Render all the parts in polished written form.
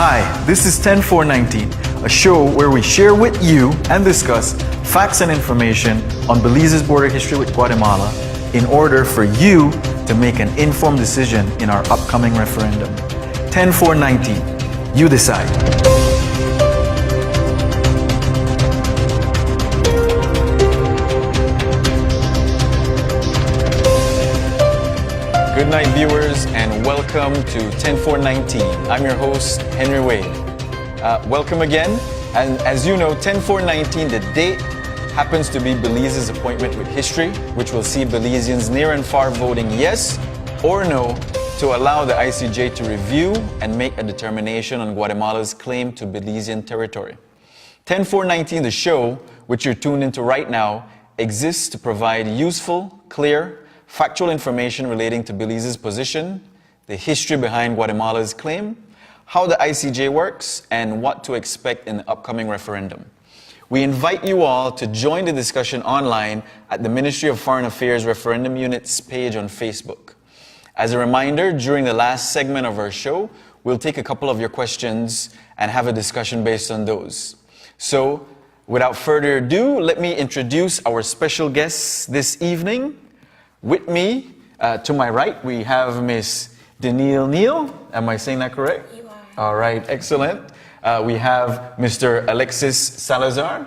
Hi, this is 10419, a show where we share with you and discuss facts and information on Belize's border history with Guatemala in order for you to make an informed decision in our upcoming referendum. 10419, you decide. Good night, viewers, and welcome to 10419. I'm your host, Henry Wade. Welcome again. And as you know, 10419, the date happens to be Belize's appointment with history, which will see Belizeans near and far voting yes or no to allow the ICJ to review and make a determination on Guatemala's claim to Belizean territory. 10419, the show, which you're tuned into right now, exists to provide useful, clear, factual information relating to Belize's position, the history behind Guatemala's claim, how the ICJ works, and what to expect in the upcoming referendum. We invite you all to join the discussion online at the Ministry of Foreign Affairs Referendum Unit's page on Facebook. As a reminder, during the last segment of our show, we'll take a couple of your questions and have a discussion based on those. So, without further ado, let me introduce our special guests this evening. With me, to my right, we have Miss Danielle Neal. Am I saying that correct? You are. All right, excellent. We have Mr. Alexis Salazar.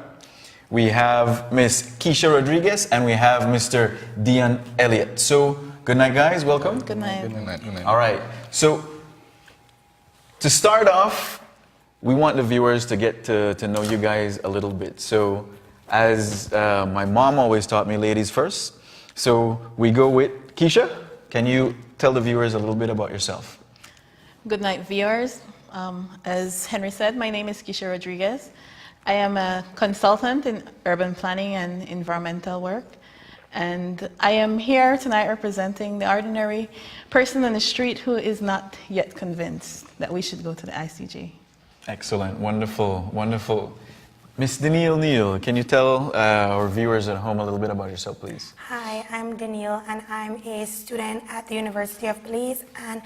We have Miss Keisha Rodriguez, and we have Mr. Dion Elliott. So, good night, guys. Welcome. Good night. Good night. Good night. All right. So, to start off, we want the viewers to get to know you guys a little bit. So, as my mom always taught me, ladies first. So we go with Keisha. Can you tell the viewers a little bit about yourself? Good night, viewers. As Henry said, my name is Keisha Rodriguez. I am a consultant in urban planning and environmental work. And I am here tonight representing the ordinary person on the street who is not yet convinced that we should go to the ICJ. Excellent. Wonderful. Wonderful. Miss Danielle Neal, can you tell our viewers at home a little bit about yourself, please? Hi, I'm Danielle, and I'm a student at the University of Belize, and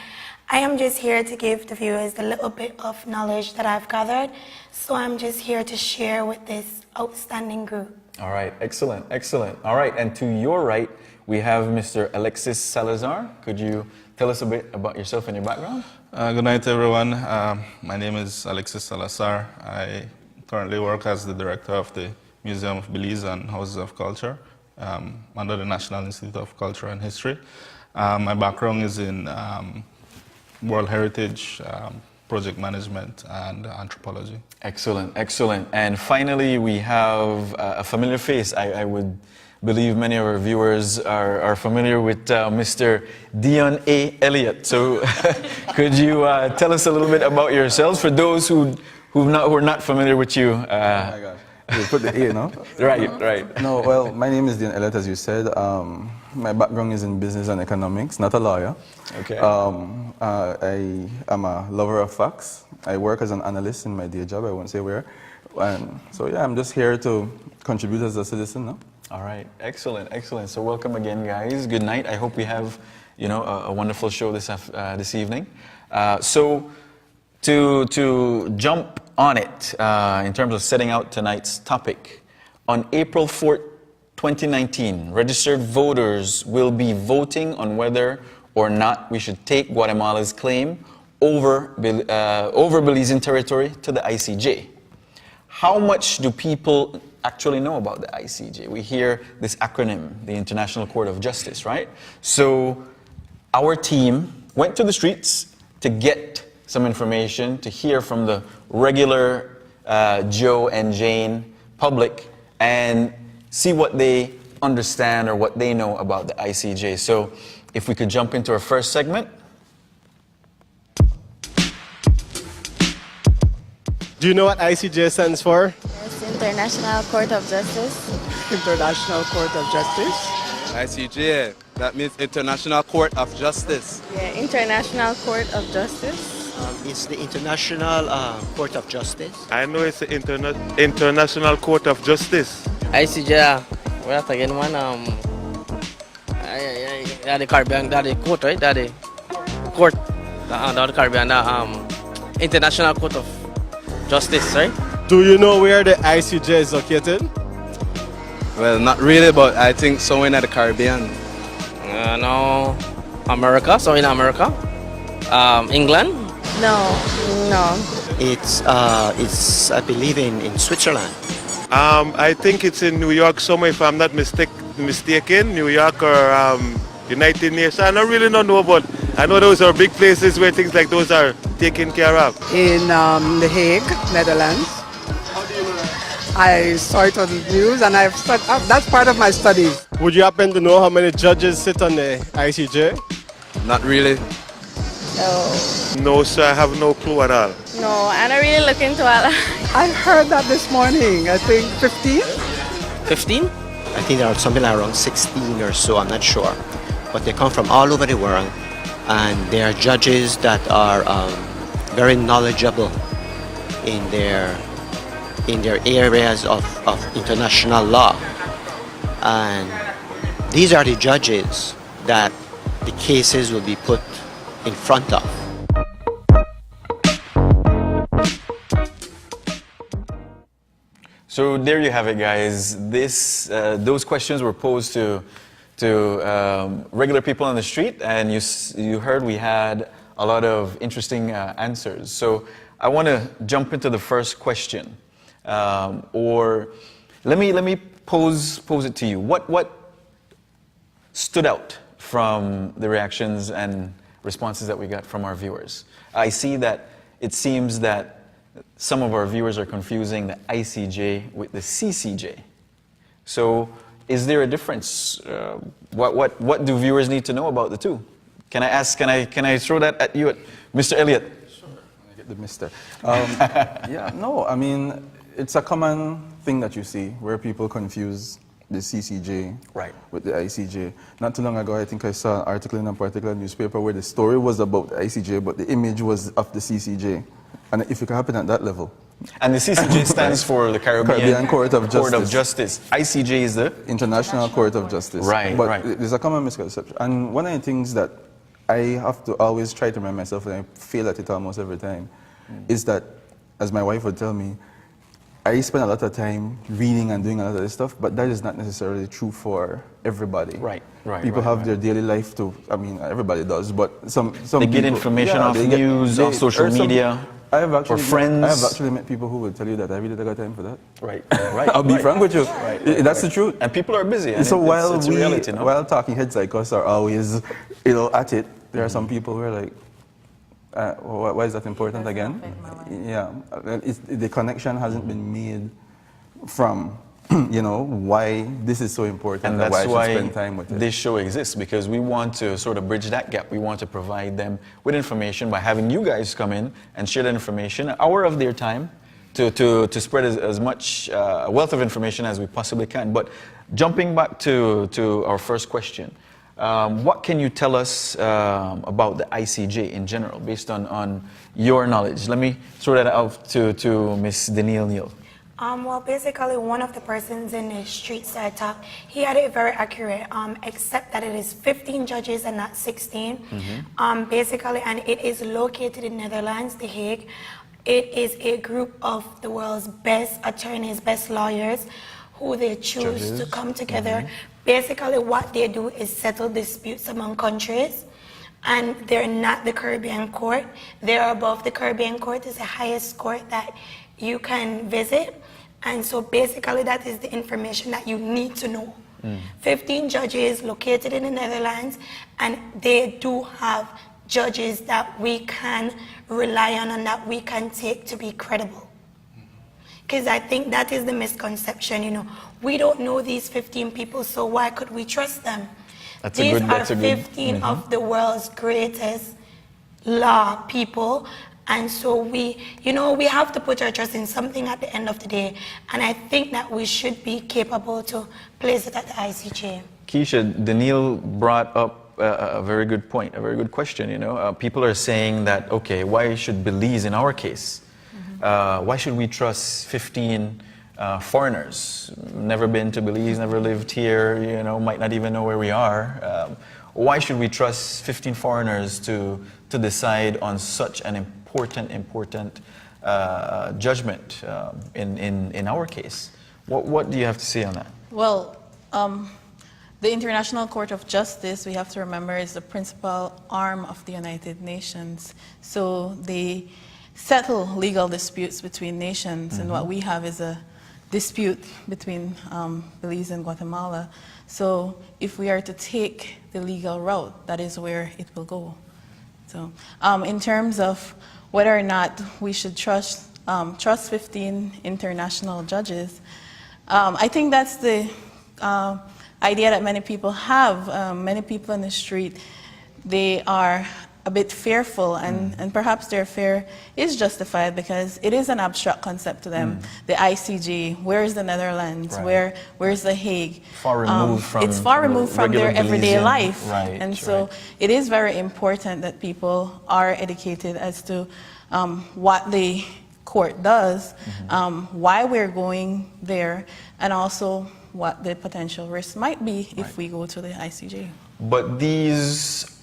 I am just here to give the viewers a little bit of knowledge that I've gathered. So I'm just here to share with this outstanding group. All right, excellent, excellent. All right, and to your right, we have Mr. Alexis Salazar. Could you tell us a bit about yourself and your background? Good night, everyone. My name is Alexis Salazar. I currently work as the director of the Museum of Belize and Houses of Culture under the National Institute of Culture and History. My background is in World Heritage, project management, and anthropology. Excellent, excellent. And finally, we have a familiar face. I would believe many of our viewers are familiar with Mr. Dion A. Elliott. So could you tell us a little bit about yourselves for those who are not familiar with you? Oh my gosh. You put the A, no? Right. No, well, my name is Dion Elliott, as you said. My background is in business and economics, not a lawyer. Okay. I am a lover of facts. I work as an analyst in my day job, I won't say where. And so, yeah, I'm just here to contribute as a citizen, no? All right. Excellent, excellent. So welcome again, guys. Good night. I hope we have, a wonderful show this evening. So to jump on it, in terms of setting out tonight's topic, on April 4th, 2019, registered voters will be voting on whether or not we should take Guatemala's claim over Belizean territory to the ICJ. How much do people actually know about the ICJ? We hear this acronym, the International Court of Justice, right? So our team went to the streets to get some information, to hear from the regular Joe and Jane public and see what they understand or what they know about the ICJ. So if we could jump into our first segment. Do you know what ICJ stands for? Yes, International Court of Justice. International Court of Justice. ICJ, that means International Court of Justice. Yeah, International Court of Justice. It's the International Court of Justice. I know it's the International Court of Justice. ICJ, we have to get one. The Caribbean, the court, right? The court, the Caribbean, International Court of Justice, sorry. Do you know where the ICJ is located? Well, not really, but I think somewhere in the Caribbean. No, America, so in America. England? No. No. It's I believe in Switzerland. I think it's in New York somewhere, if I'm not mistaken. New York or United Nations. I don't really know, but I know those are big places where things like those are taken care of. In The Hague, Netherlands. I saw it on the news and that's part of my studies. Would you happen to know how many judges sit on the ICJ? Not really. No. No, sir, I have no clue at all. No, I don't really look into it. I heard that this morning, I think 15? 15? I think there are something around 16 or so, I'm not sure. But they come from all over the world, and they are judges that are very knowledgeable in their areas of international law. And these are the judges that the cases will be put in front of. So there you have it, guys. Those questions were posed to regular people on the street, and you heard we had a lot of interesting answers. So I want to jump into the first question, or let me pose it to you. What stood out from the reactions and responses that we got from our viewers? I see that it seems that some of our viewers are confusing the ICJ with the CCJ. So is there a difference? What do viewers need to know about the two? Can I throw that at you, Mr. Elliott? Sure. I get the mister. Yeah, no, I mean, it's a common thing that you see where people confuse the CCJ with the ICJ. Not too long ago, I think I saw an article in a particular newspaper where the story was about the ICJ, but the image was of the CCJ. And if it can happen at that level. And the CCJ stands for the Caribbean Court of Justice. ICJ is the International Court of Justice. But there's a common misconception. And one of the things that I have to always try to remind myself, and I fail at it almost every time, is that, as my wife would tell me, I spend a lot of time reading and doing a lot of this stuff, but that is not necessarily true for everybody. People have their daily life too. I mean, everybody does, but some they get information off news, off social media, or friends. I have actually met people who will tell you that I really don't got time for that. Right. I'll be frank with you. That's the truth. And people are busy. And so while it's reality, no? while talking heads like us are always, at it, there are some people who are like, why is that important again? Yeah, the connection hasn't been made from, why this is so important and that's why I should spend time with it. This show exists, because we want to sort of bridge that gap. We want to provide them with information by having you guys come in and share that information, an hour of their time, to spread as much wealth of information as we possibly can. But jumping back to our first question, what can you tell us about the ICJ in general, based on your knowledge? Let me throw that out to Ms. Danielle Neal. Well, basically, one of the persons in the streets that I talked, he had it very accurate, except that it is 15 judges and not 16. Basically, and it is located in Netherlands, The Hague. It is a group of the world's best attorneys, best lawyers, who they choose to come together. Basically, what they do is settle disputes among countries, and they're not the Caribbean court. They're above the Caribbean court. It's the highest court that you can visit. And so basically, that is the information that you need to know. 15 judges located in the Netherlands, and they do have judges that we can rely on and that we can take to be credible. Because I think that is the misconception, we don't know these 15 people, so why could we trust them? These are 15 of the world's greatest law people, and so we have to put our trust in something at the end of the day, and I think that we should be capable to place it at the ICJ. Keisha, Danielle brought up a very good point, a very good question. People are saying that, okay, why should Belize, in our case, why should we trust 15 foreigners, never been to Belize, never lived here, might not even know where we are? Why should we trust 15 foreigners to decide on such an important judgment in our case. What do you have to say on that? Well, the International Court of Justice, we have to remember, is the principal arm of the United Nations. So they settle legal disputes between nations, and what we have is a dispute between Belize and Guatemala. So if we are to take the legal route, that is where it will go. So in terms of whether or not we should trust 15 international judges, I think that's the idea that many people have. Many people in the street, they are a bit fearful, and perhaps their fear is justified because it is an abstract concept to them. The ICJ, where's the Netherlands, where's the Hague? Far removed from it's far removed from their everyday Belizean life. And so it is very important that people are educated as to what the court does, why we're going there, and also what the potential risks might be if we go to the ICJ. But these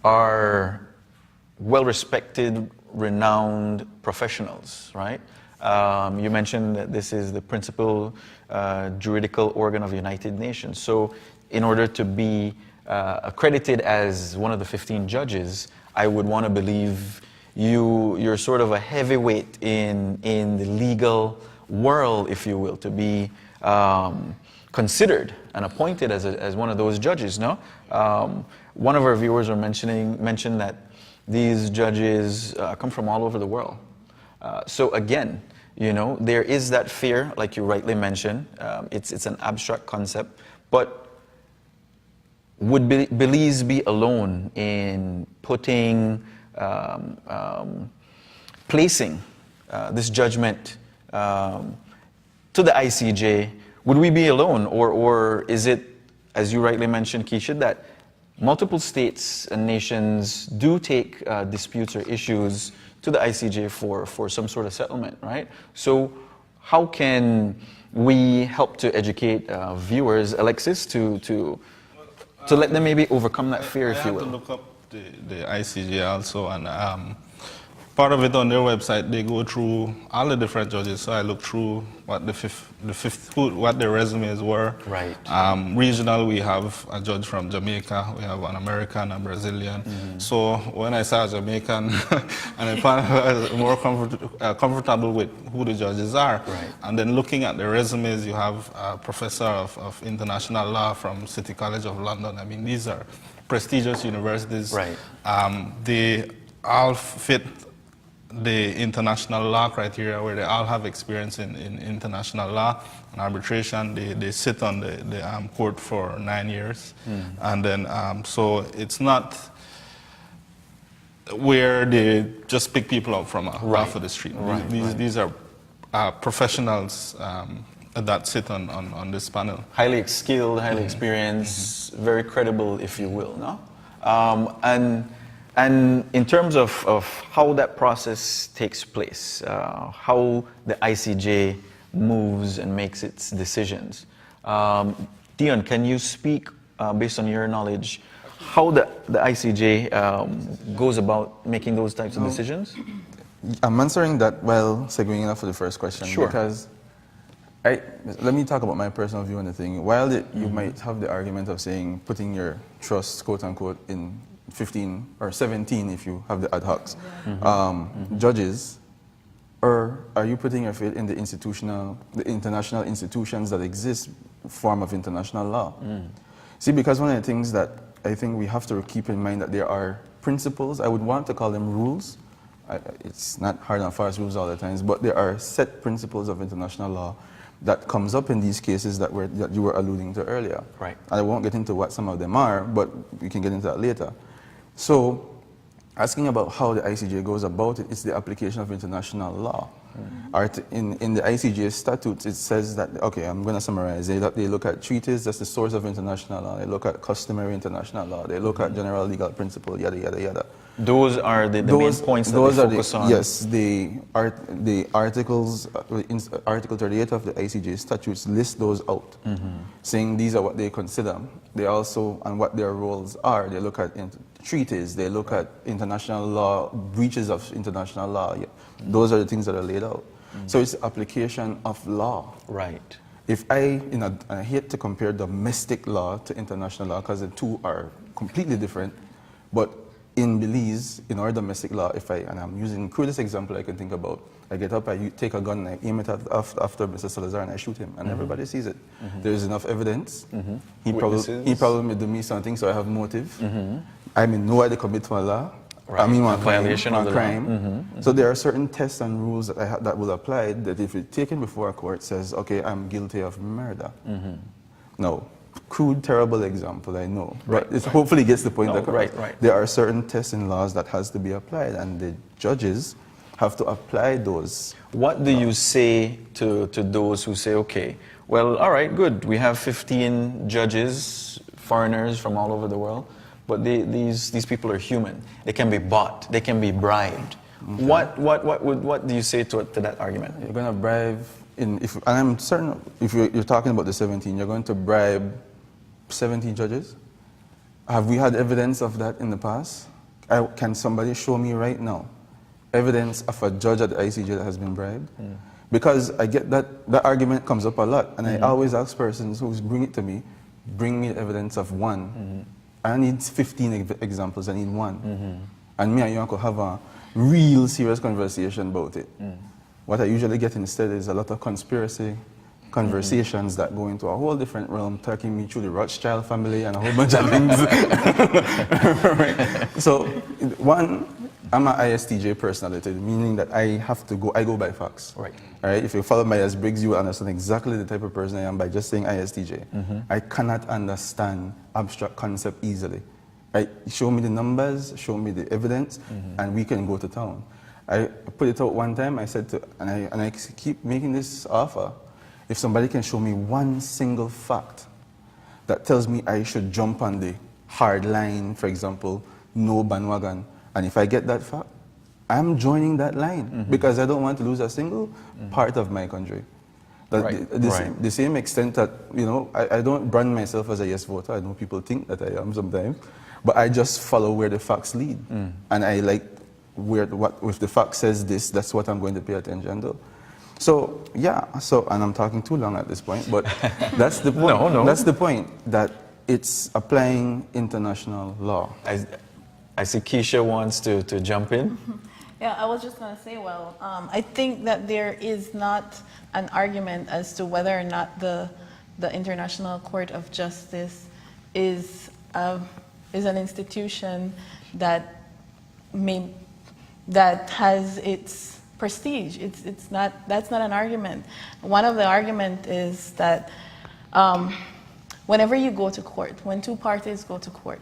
are well-respected, renowned professionals, right? You mentioned that this is the principal juridical organ of the United Nations. So in order to be accredited as one of the 15 judges, I would want to believe you're sort of a heavyweight in the legal world, if you will, to be considered and appointed as one of those judges, no? One of our viewers were mentioned that these judges come from all over the world. So again, you know, there is that fear, like you rightly mentioned. It's an abstract concept, but would Belize be alone in putting, placing this judgment to the ICJ? Would we be alone, or is it, as you rightly mentioned, Keisha, that multiple states and nations do take disputes or issues to the ICJ for some sort of settlement, right? So how can we help to educate viewers, Alexis, to let them maybe overcome that fear, if you will? I had to look up the ICJ also, and part of it on their website, they go through all the different judges. So I looked through what what their resumes were. Right. Regional, we have a judge from Jamaica, we have an American, a Brazilian. So when I saw Jamaican, and I found more comfortable with who the judges are. Right. And then looking at the resumes, you have a professor of international law from City College of London. I mean, these are prestigious universities. Right. They all fit the international law criteria, where they all have experience in international law and arbitration. They sit on the court for 9 years. And then, so it's not where they just pick people up from off of the street. These are professionals that sit on this panel. Highly skilled, highly experienced, very credible, if you will, no? And in terms of how that process takes place, how the ICJ moves and makes its decisions, Dion, can you speak, based on your knowledge, how the ICJ goes about making those types of decisions? I'm answering that while segueing enough for the first question. Sure. Because let me talk about my personal view on the thing. While you might have the argument of saying putting your trust, quote unquote, in 15 or 17 if you have the ad hocs judges, or are you putting your faith in the international institutions that exist, form of international law? See, because one of the things that I think we have to keep in mind, that there are principles, I would want to call them rules. It's not hard and fast rules all the times, but there are set principles of international law that comes up in these cases that you were alluding to earlier. Right. I won't get into what some of them are, but we can get into that later. So, asking about how the ICJ goes about it, it's the application of international law. In the ICJ statutes, it says that, okay, I'm going to summarize. They look at treaties, that's the source of international law. They look at customary international law. They look at general legal principle, yada, yada, yada. Those are the main points that they focus on? Yes, the articles, Article 38 of the ICJ statutes list those out, saying these are what they consider. They also, and what their roles are, they look at treaties, they look at international law, breaches of international law. Yeah. Those are the things that are laid out. So it's application of law. Right. If I hate to compare domestic law to international law because the two are completely different, but in Belize, in our domestic law, and I'm using the crudest example I can think about, I get up, I take a gun, and I aim it after Mr. Salazar, and I shoot him, and everybody sees it. There's enough evidence. He probably may do me something, so I have motive. I may know why they commit my law. Right. I mean, one violation of the crime. So there are certain tests and rules that will apply that if it's taken before a court says, okay, I'm guilty of murder. No. Crude, terrible example, I know. But it hopefully gets the point across. There are certain tests and laws that has to be applied, and the judges have to apply those. What do you say to those who say, okay, well, all right, good, we have 15 judges, foreigners from all over the world, but these people are human. They can be bought, they can be bribed. Okay. What do you say to that argument? You're going to bribe, and I'm certain, if you're talking about the 17, you're going to bribe 70 judges? Have we had evidence of that in the past? Can somebody show me right now evidence of a judge at the ICJ that has been bribed? Because I get that argument comes up a lot, and I always ask persons who bring it to me, bring me evidence of one. I need 15 examples, I need one. And me and you could have a real serious conversation about it. What I usually get instead is a lot of conspiracy conversations that go into a whole different realm, taking me through the Rothschild family and a whole bunch of things. Right. So, one, I'm an ISTJ personality, meaning that I go by facts. Right. All right. If you follow Myers-Briggs, you will understand exactly the type of person I am by just saying ISTJ. I cannot understand abstract concept easily. Right. Show me the numbers, show me the evidence, and we can go to town. I put it out one time. I said and I keep making this offer. If somebody can show me one single fact that tells me I should jump on the hard line, for example, no bandwagon, and if I get that fact, I'm joining that line because I don't want to lose a single part of my country. The same extent that, I don't brand myself as a yes voter. I know people think that I am sometimes, but I just follow where the facts lead. And I like if the fact says this, that's what I'm going to pay attention to. So, and I'm talking too long at this point, but that's the point. No. That's the point, that it's applying international law. I see Keisha wants to jump in. Yeah, I was just going to say, I think that there is not an argument as to whether or not the International Court of Justice is an institution that has its prestige. That's not an argument. One of the arguments is that whenever you go to court, when two parties go to court,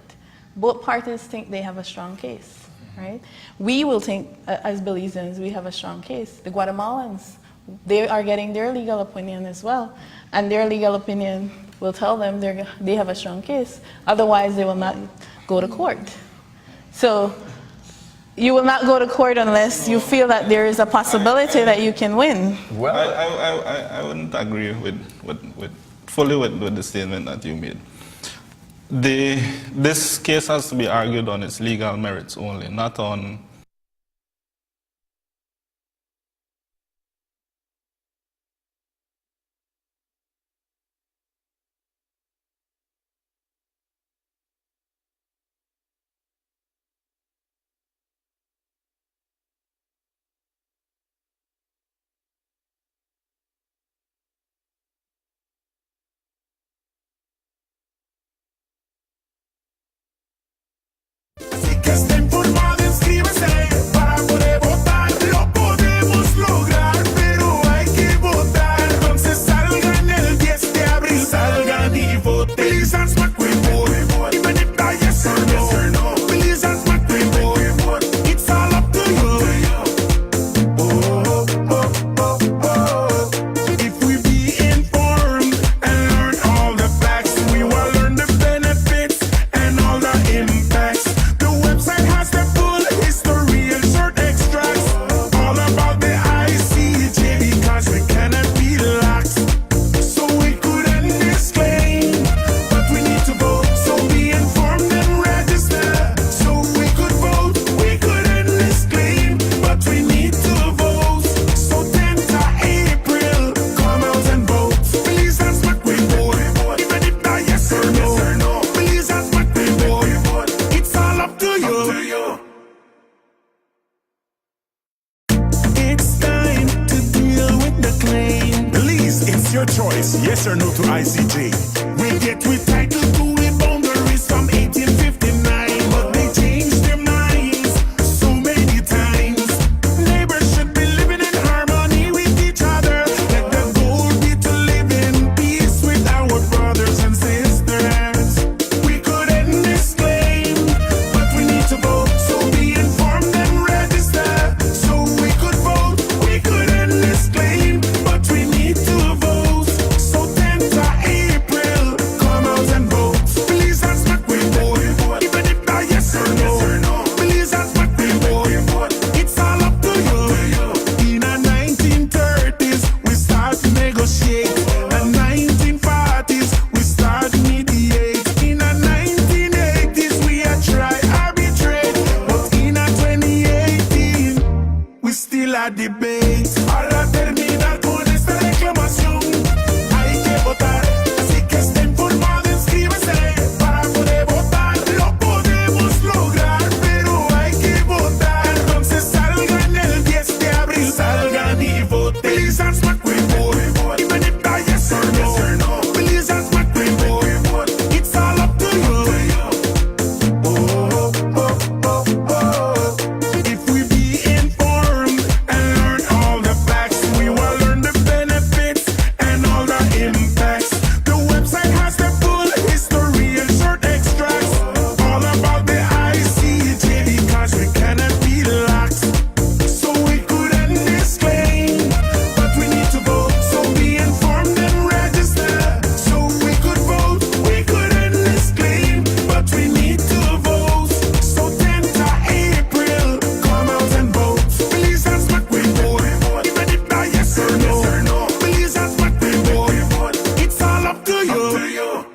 both parties think they have a strong case, right? We will think, as Belizeans, we have a strong case. The Guatemalans, they are getting their legal opinion as well, and their legal opinion will tell them they have a strong case. Otherwise, they will not go to court. So you will not go to court unless you feel that there is a possibility that you can win. Well, I wouldn't agree fully with the statement that you made. This case has to be argued on its legal merits only, not on Así que estén formados, inscríbase or no to ICJ. We get with title to the boundaries from 1859, but they changed their minds so many times. Neighbors should be living in harmony with each other. Let the goal be to live in peace with our brothers and sisters. We could end this claim, but we need to vote. So be informed and register. So we could vote. We could end this claim, but we need to vote. So 10th of April, come out and vote. Please ask what we vote. Even if not yes or no. Please ask what we vote. It's all up to you. In the 1930s, we start to negotiate. The 1940s, we start to mediate. In the 1980s, we had try arbitrate. But in the 2018, we still a debate. A la terminar con esta reclamación, hay que votar. Así que estén informados, inscríbanse para poder votar. Lo podemos lograr, pero hay que votar. Entonces salgan el 10 de abril, salgan y voten. Please ask what we vote, even if not yes or no. Please ask what we vote. It's all up to you. Oh, oh, oh, oh. If we be informed and learn all the facts, we will learn the benefits and all the impacts. The website has the full history and short extracts, all about the ICJ, because we cannot be lax. So we could end this claim, but we need to vote. So be informed and register. So we could vote. We could end this claim, but we need to vote. So 10th of April, come out and vote. Please ask what we vote, even if not yes or no. Please ask what we vote. It's all up to you.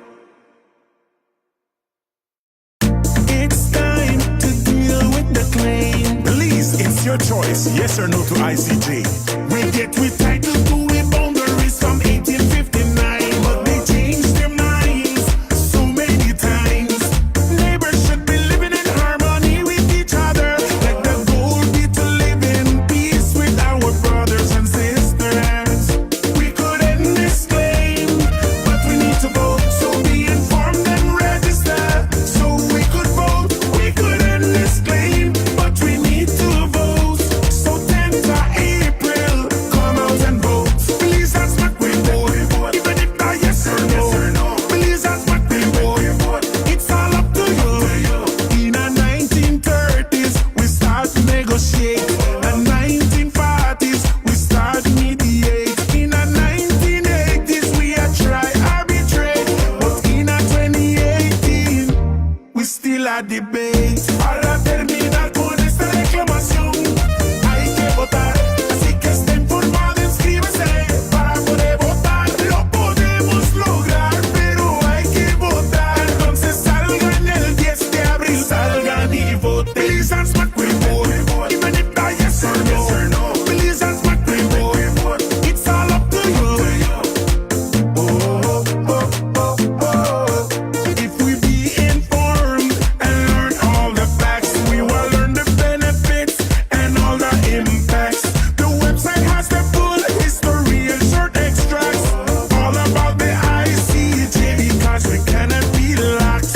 It's time to deal with the claim. Belize, it's your choice, yes or no to ICJ. We get with title to the boundaries from 1859, but they changed their minds so many times. Neighbors should be living in harmony with each other. Let the goal be to live in peace with our brothers and sisters. We could end this claim, but we need to vote. So be informed and register. So we could vote. We could end this claim, but we need to vote. So 10th of April, come out and vote. Please ask what we vote, even if not yes or no. Please ask what we vote. It's all up to you. In the 1930s, we start to negotiate. The 1940s, we start to mediate. In the 1980s, we had try arbitrate. But in the 2018, we still a debate. A la terminar con esta reclamación, hay que votar. Así que estén informados, inscríbanse para poder votar. Lo podemos lograr, pero hay que votar. Entonces salgan el 10 de abril, salgan y voten. Please ask what we vote, even if not yes or no. Please ask what we vote. It's all up to you. Oh, oh, oh, oh. If we be informed and learn all the facts, we will learn the benefits and all the impacts. The website has the full history and short extracts, all about the ICJ, because we cannot be lax.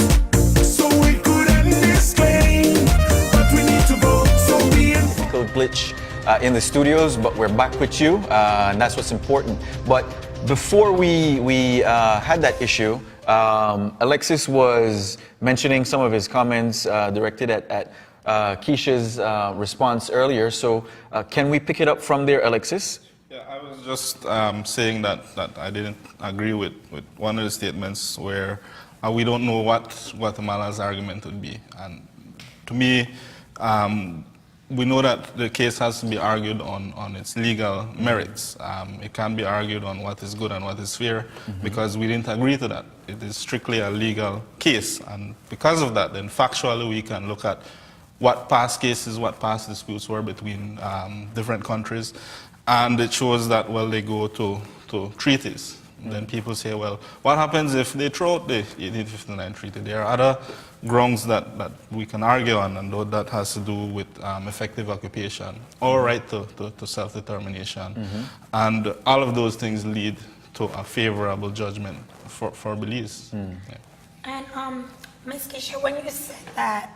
So we could end this claim, but we need to vote. So be informed. Technical glitch in the studios, but we're back with you, and that's what's important. But before we had that issue, Alexis was mentioning some of his comments directed at Keisha's response earlier. So can we pick it up from there, Alexis? Yeah, I was just saying that I didn't agree with one of the statements where we don't know what Guatemala's argument would be. And to me, we know that the case has to be argued on its legal merits. It can't be argued on what is good and what is fair, because we didn't agree to that. It is strictly a legal case, and because of that, then factually we can look at what past cases, what past disputes were between different countries, and it shows that, well, they go to treaties. Then people say, well, what happens if they throw out the 1859 treaty? There are other grounds that we can argue on, and that has to do with effective occupation or right to self-determination. And all of those things lead to a favorable judgment for Belize. Yeah. And Ms. Keisha, when you said that,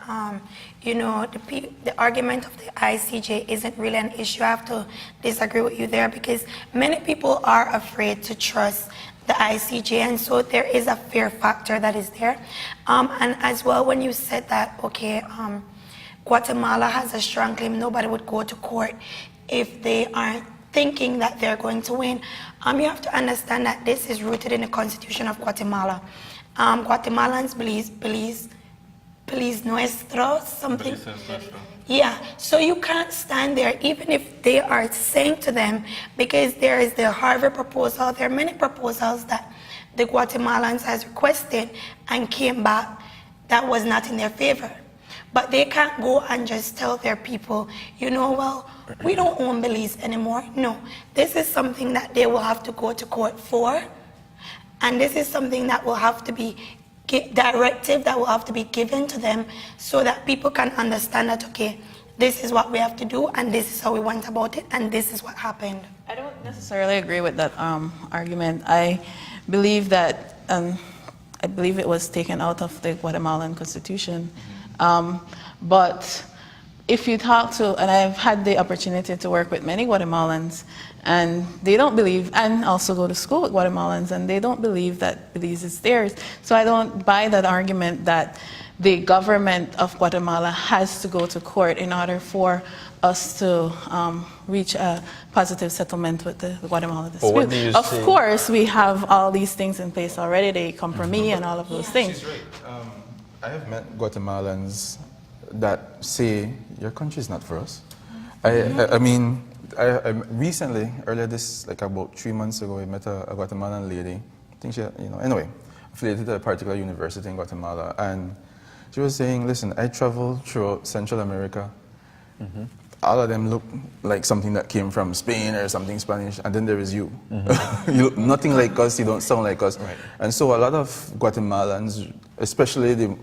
you know, the argument of the ICJ isn't really an issue, I have to disagree with you there, because many people are afraid to trust the ICJ, and so there is a fear factor that is there. And as well, when you said that, okay, Guatemala has a strong claim, nobody would go to court if they aren't thinking that they're going to win. You have to understand that this is rooted in the Constitution of Guatemala. Guatemalans Belize nuestro, something. Yeah, so you can't stand there, even if they are saying to them, because there is the Harvard proposal, there are many proposals that the Guatemalans has requested and came back that was not in their favor. But they can't go and just tell their people, you know, well, we don't own Belize anymore. No, this is something that they will have to go to court for, and this is something that will have to be directive that will have to be given to them so that people can understand that, okay, this is what we have to do and this is how we went about it and this is what happened. I don't necessarily agree with that argument. I believe that, I believe it was taken out of the Guatemalan Constitution. But if you talk to, and I've had the opportunity to work with many Guatemalans, and they don't believe, and also go to school with Guatemalans, and they don't believe that Belize is theirs. So I don't buy that argument that the government of Guatemala has to go to court in order for us to reach a positive settlement with the Guatemala dispute. Of course, we have all these things in place already, the compromise and all of those things. She's right. I have met Guatemalans that say, your country is not for us. I mean, I recently, earlier this, like about 3 months ago, I met a Guatemalan lady. I think she, you know, anyway, affiliated to a particular university in Guatemala, and she was saying, listen, I travel throughout Central America. All of them look like something that came from Spain or something Spanish, and then there is you. You look nothing like us, you don't sound like us. Right. And so a lot of Guatemalans, especially the,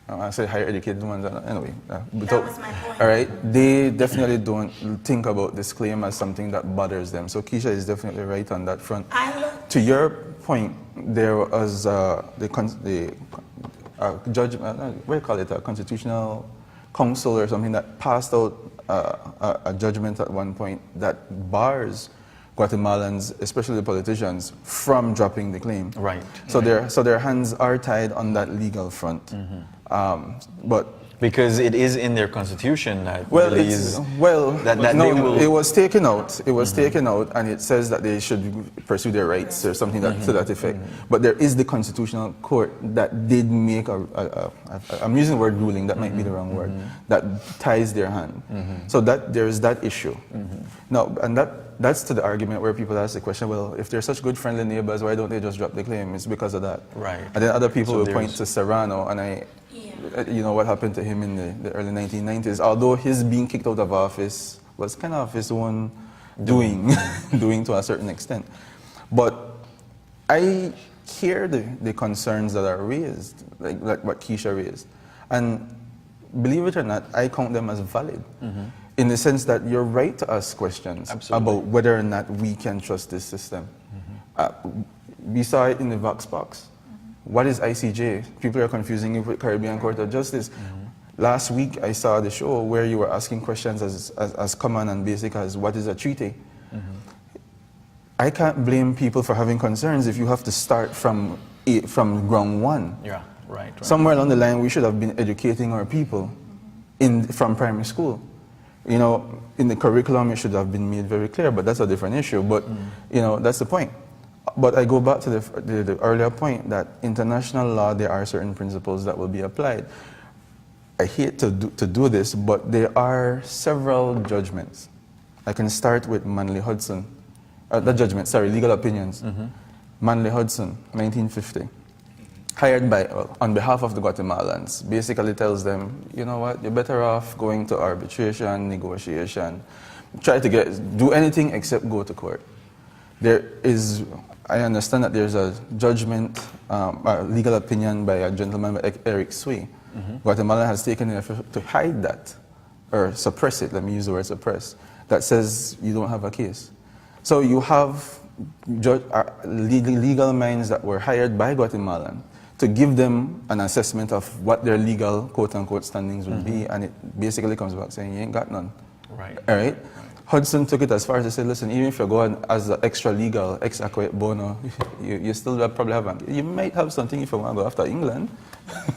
I say higher educated ones, anyway. That was my point. All right, they definitely don't think about this claim as something that bothers them. So Keisha is definitely right on that front. To your point, there was the judge, what do you call it, a constitutional council or something that passed out a judgment at one point that bars Guatemalans, especially the politicians, from dropping the claim. Right. So their hands are tied on that legal front. But because it is in their constitution that well, it was taken out. It was taken out, and it says that they should pursue their rights or something to that effect. But there is the constitutional court that did make I'm using the word ruling. That might be the wrong word. That ties their hand. So that there is that issue. Now, and that's to the argument where people ask the question, well, if they're such good friendly neighbors, why don't they just drop the claim? It's because of that. Right. And then other people will point to Serrano, and you know what happened to him in the early 1990s. Although his being kicked out of office was kind of his own doing to a certain extent. But I hear the concerns that are raised, like what Keisha raised. And believe it or not, I count them as valid. In the sense that you're right to ask questions about whether or not we can trust this system. We saw it in the Vox box. What is ICJ? People are confusing it with Caribbean Court of Justice. Last week, I saw the show where you were asking questions as common and basic as what is a treaty? I can't blame people for having concerns if you have to start from ground one. Yeah, right. Somewhere along the line, we should have been educating our people from primary school. You know, in the curriculum, it should have been made very clear, but that's a different issue. But, you know, that's the point. But I go back to the earlier point that international law, there are certain principles that will be applied. I hate to do this, but there are several judgments. I can start with Manley Hudson. Legal opinions. Manley Hudson, 1950. Hired on behalf of the Guatemalans, basically tells them, you know what, you're better off going to arbitration, negotiation, try to do anything except go to court. I understand that there's a judgment, a legal opinion by a gentleman, Eric Sway. Guatemala has taken an effort to hide that, or suppress it, let me use the word suppress, that says you don't have a case. So you have legal minds that were hired by Guatemalan to give them an assessment of what their legal quote-unquote standings would be, and it basically comes back saying you ain't got none. Right. All right? Hudson took it as far as to say, listen, even if you go on as an extra legal, ex aequo bono, you still probably have, you might have something if you want to go after England.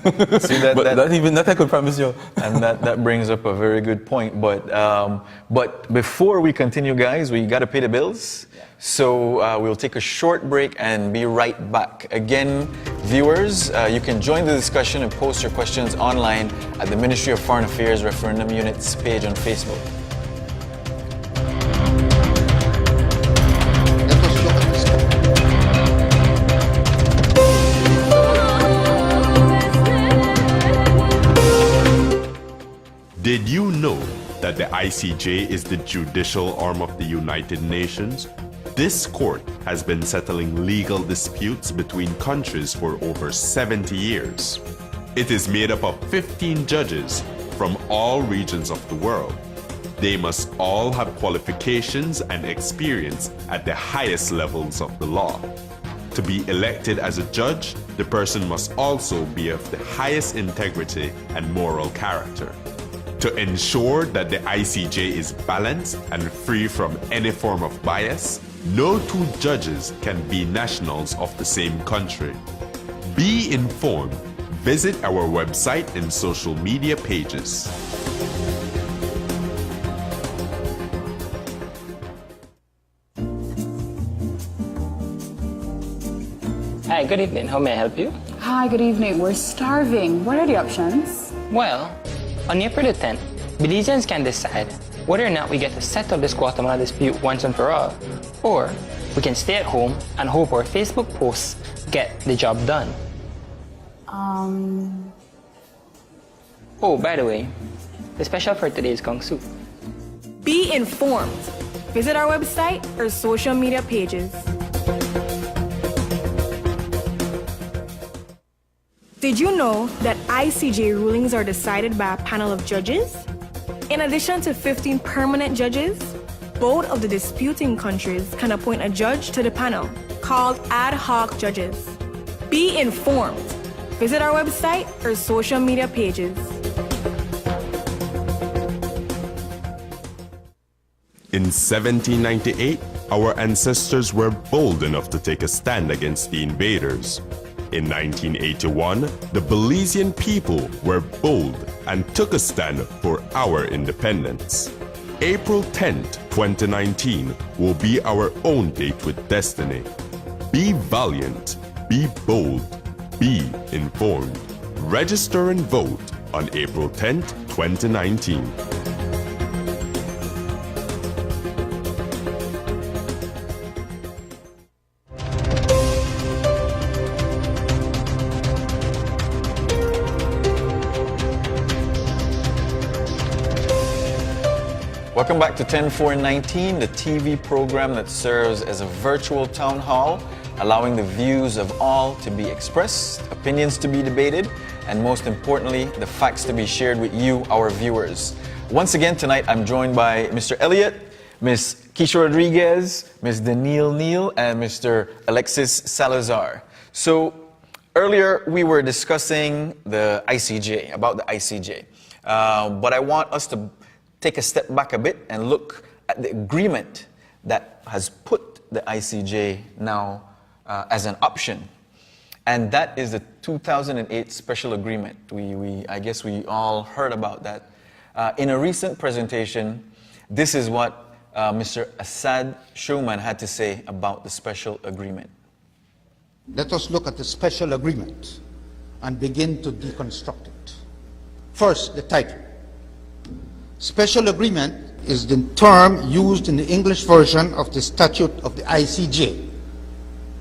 See, that I could promise you. And that brings up a very good point. But before we continue, guys, we got to pay the bills. So we'll take a short break and be right back. Again, viewers, you can join the discussion and post your questions online at the Ministry of Foreign Affairs Referendum Unit's page on Facebook. Did you know that the ICJ is the judicial arm of the United Nations? This court has been settling legal disputes between countries for over 70 years. It is made up of 15 judges from all regions of the world. They must all have qualifications and experience at the highest levels of the law. To be elected as a judge, the person must also be of the highest integrity and moral character. To ensure that the ICJ is balanced and free from any form of bias, no two judges can be nationals of the same country. Be informed. Visit our website and social media pages. Hi, good evening. How may I help you? Hi, good evening. We're starving. What are the options? Well, on April the 10th, Belizeans can decide whether or not we get to settle this Guatemala dispute once and for all, or we can stay at home and hope our Facebook posts get the job done. Oh, by the way, the special for today is Kung Soup. Be informed. Visit our website or social media pages. Did you know that ICJ rulings are decided by a panel of judges? In addition to 15 permanent judges, both of the disputing countries can appoint a judge to the panel, called ad hoc judges. Be informed. Visit our website or social media pages. In 1798, our ancestors were bold enough to take a stand against the invaders. In 1981, the Belizean people were bold and took a stand for our independence. April 10th, 2019 will be our own date with destiny. Be valiant, be bold, be informed. Register and vote on April 10th, 2019. Welcome back to 10419, the TV program that serves as a virtual town hall, allowing the views of all to be expressed, opinions to be debated, and most importantly, the facts to be shared with you, our viewers. Once again, tonight I'm joined by Mr. Elliott, Ms. Keisha Rodriguez, Ms. Danielle Neal, and Mr. Alexis Salazar. So earlier we were discussing the ICJ, about the ICJ, but I want us to take a step back a bit and look at the agreement that has put the ICJ now as an option. And that is the 2008 special agreement. I guess we all heard about that. In a recent presentation, this is what Mr. Assad Showman had to say about the special agreement. Let us look at the special agreement and begin to deconstruct it. First, the title. Special agreement is the term used in the English version of the statute of the ICJ,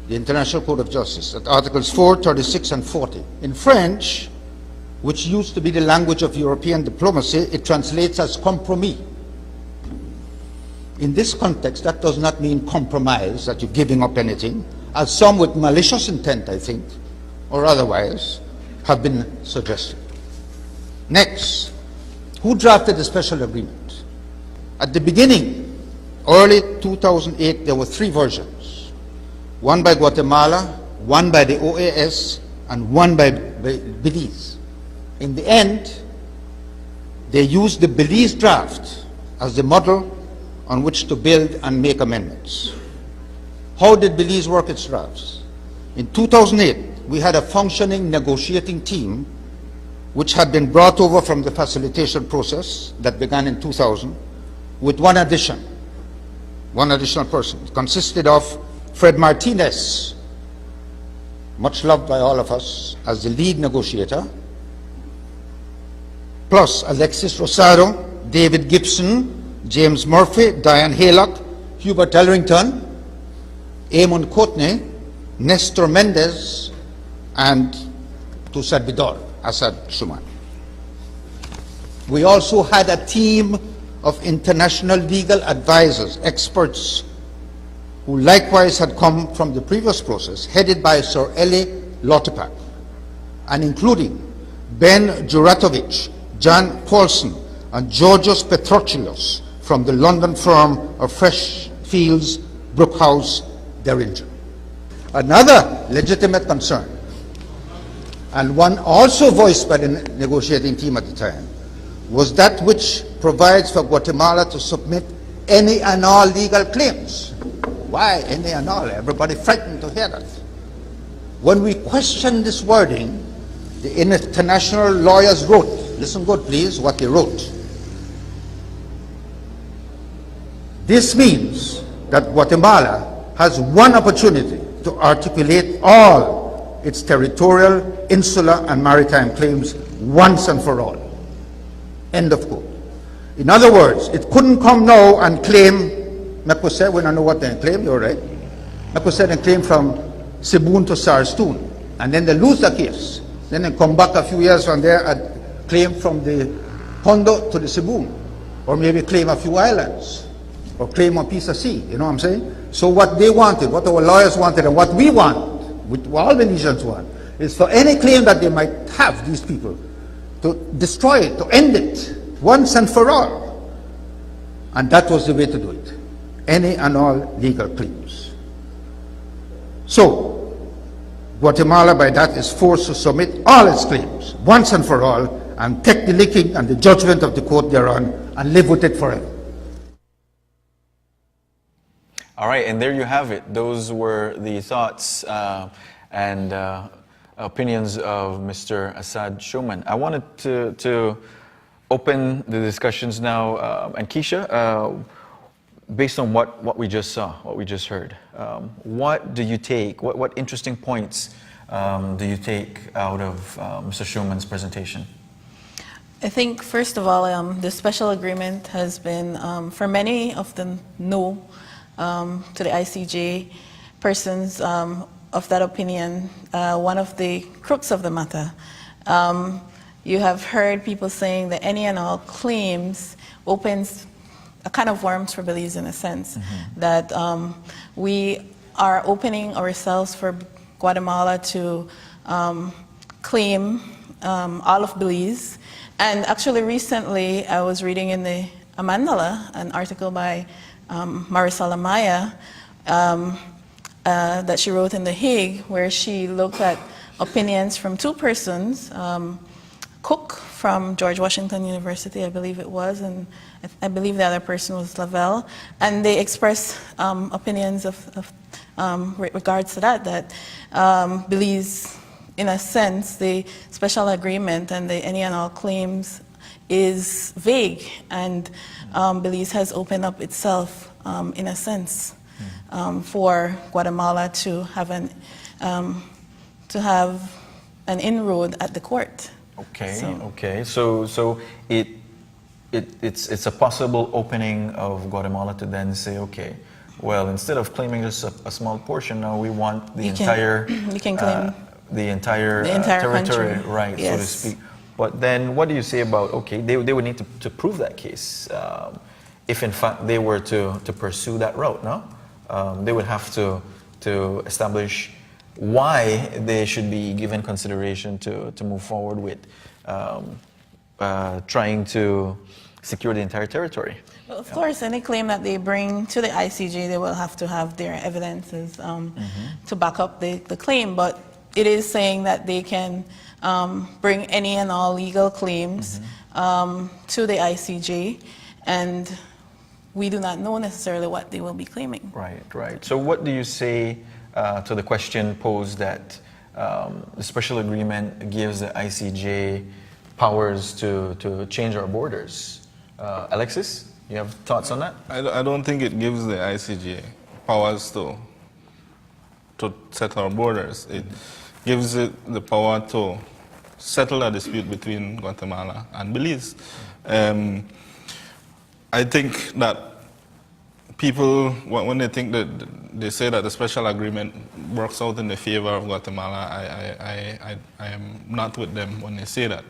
the International Court of Justice, at Articles 4, 36, and 40. In French, which used to be the language of European diplomacy, it translates as compromis. In this context, that does not mean compromise, that you're giving up anything, as some with malicious intent, I think, or otherwise, have been suggested. Next, who drafted the special agreement? At the beginning, early 2008, there were three versions. one by Guatemala, one by the OAS, and one by Belize. In the end, they used the Belize draft as the model on which to build and make amendments. How did Belize work its drafts? In 2008, we had a functioning negotiating team which had been brought over from the facilitation process that began in 2000 with one additional person. It consisted of Fred Martinez, much loved by all of us, as the lead negotiator, plus Alexis Rosado, David Gibson, James Murphy, Diane Haylock, Hubert Elrington, Eamon Courtney, Nestor Mendez, and Tussad Bidor, Asad Shuman. We also had a team of international legal advisors, experts, who likewise had come from the previous process, headed by Sir Eli Lotepak, and including Ben Juratovic, Jan Paulson, and Georgios Petrochilos from the London firm of Freshfields, Brookhouse, Derringer. Another legitimate concern, and one also voiced by the negotiating team at the time, was that which provides for Guatemala to submit any and all legal claims. Why any and all? Everybody frightened to hear that. When we questioned this wording, the international lawyers wrote, listen good please, what they wrote. This means that Guatemala has one opportunity to articulate all its territorial, insular, and maritime claims once and for all. End of quote. In other words, it couldn't come now and claim, Meko said, we don't know what they claim, you're right. Meko said they claim from Sibun to Sarstoon, and then they lose the case. Then they come back a few years from there and claim from the Hondo to the Sibun, or maybe claim a few islands, or claim a piece of sea, you know what I'm saying? So what they wanted, what our lawyers wanted, and what we want, what all Belizeans want, is for any claim that they might have, these people, to destroy it, to end it, once and for all. And that was the way to do it. Any and all legal claims. So, Guatemala by that is forced to submit all its claims, once and for all, and take the licking and the judgment of the court thereon, and live with it forever. All right, and there you have it. Those were the thoughts and opinions of Mr. Asad Shuman. I wanted to open the discussions now, and Keisha, based on what we just saw, what we just heard, what do you take, what interesting points do you take out of Mr. Shuman's presentation? I think, first of all, the special agreement has been, for many of them, no to the ICJ persons of that opinion, one of the crux of the matter. You have heard people saying that any and all claims opens a kind of worms for Belize, in a sense, that we are opening ourselves for Guatemala to claim all of Belize. And actually recently I was reading in the Amandala an article by Marisol Amaya that she wrote in The Hague, where she looked at opinions from two persons, Cook from George Washington University, I believe it was, and I believe the other person was Lavelle, and they expressed opinions of regards to that Belize, in a sense, the special agreement and the any and all claims is vague, and Belize has opened up itself, in a sense, for Guatemala to have an inroad at the court. Okay. So it's a possible opening of Guatemala to then say, okay, well, instead of claiming just a small portion, now we want the entire territory, right, yes, so to speak. But then what do you say about, okay, they would need to prove that case if in fact they were to pursue that route, no? They would have to establish why they should be given consideration to move forward with trying to secure the entire territory. Well, of course, any claim that they bring to the ICJ, they will have to have their evidences to back up the claim. But it is saying that they can bring any and all legal claims to the ICJ, and we do not know necessarily what they will be claiming. Right, right. So what do you say to the question posed that the special agreement gives the ICJ powers to change our borders? Alexis, you have thoughts on that? I don't think it gives the ICJ powers to settle our borders. It gives it the power to settle a dispute between Guatemala and Belize. I think that people, when they think that they say that the special agreement works out in the favor of Guatemala, I am not with them when they say that.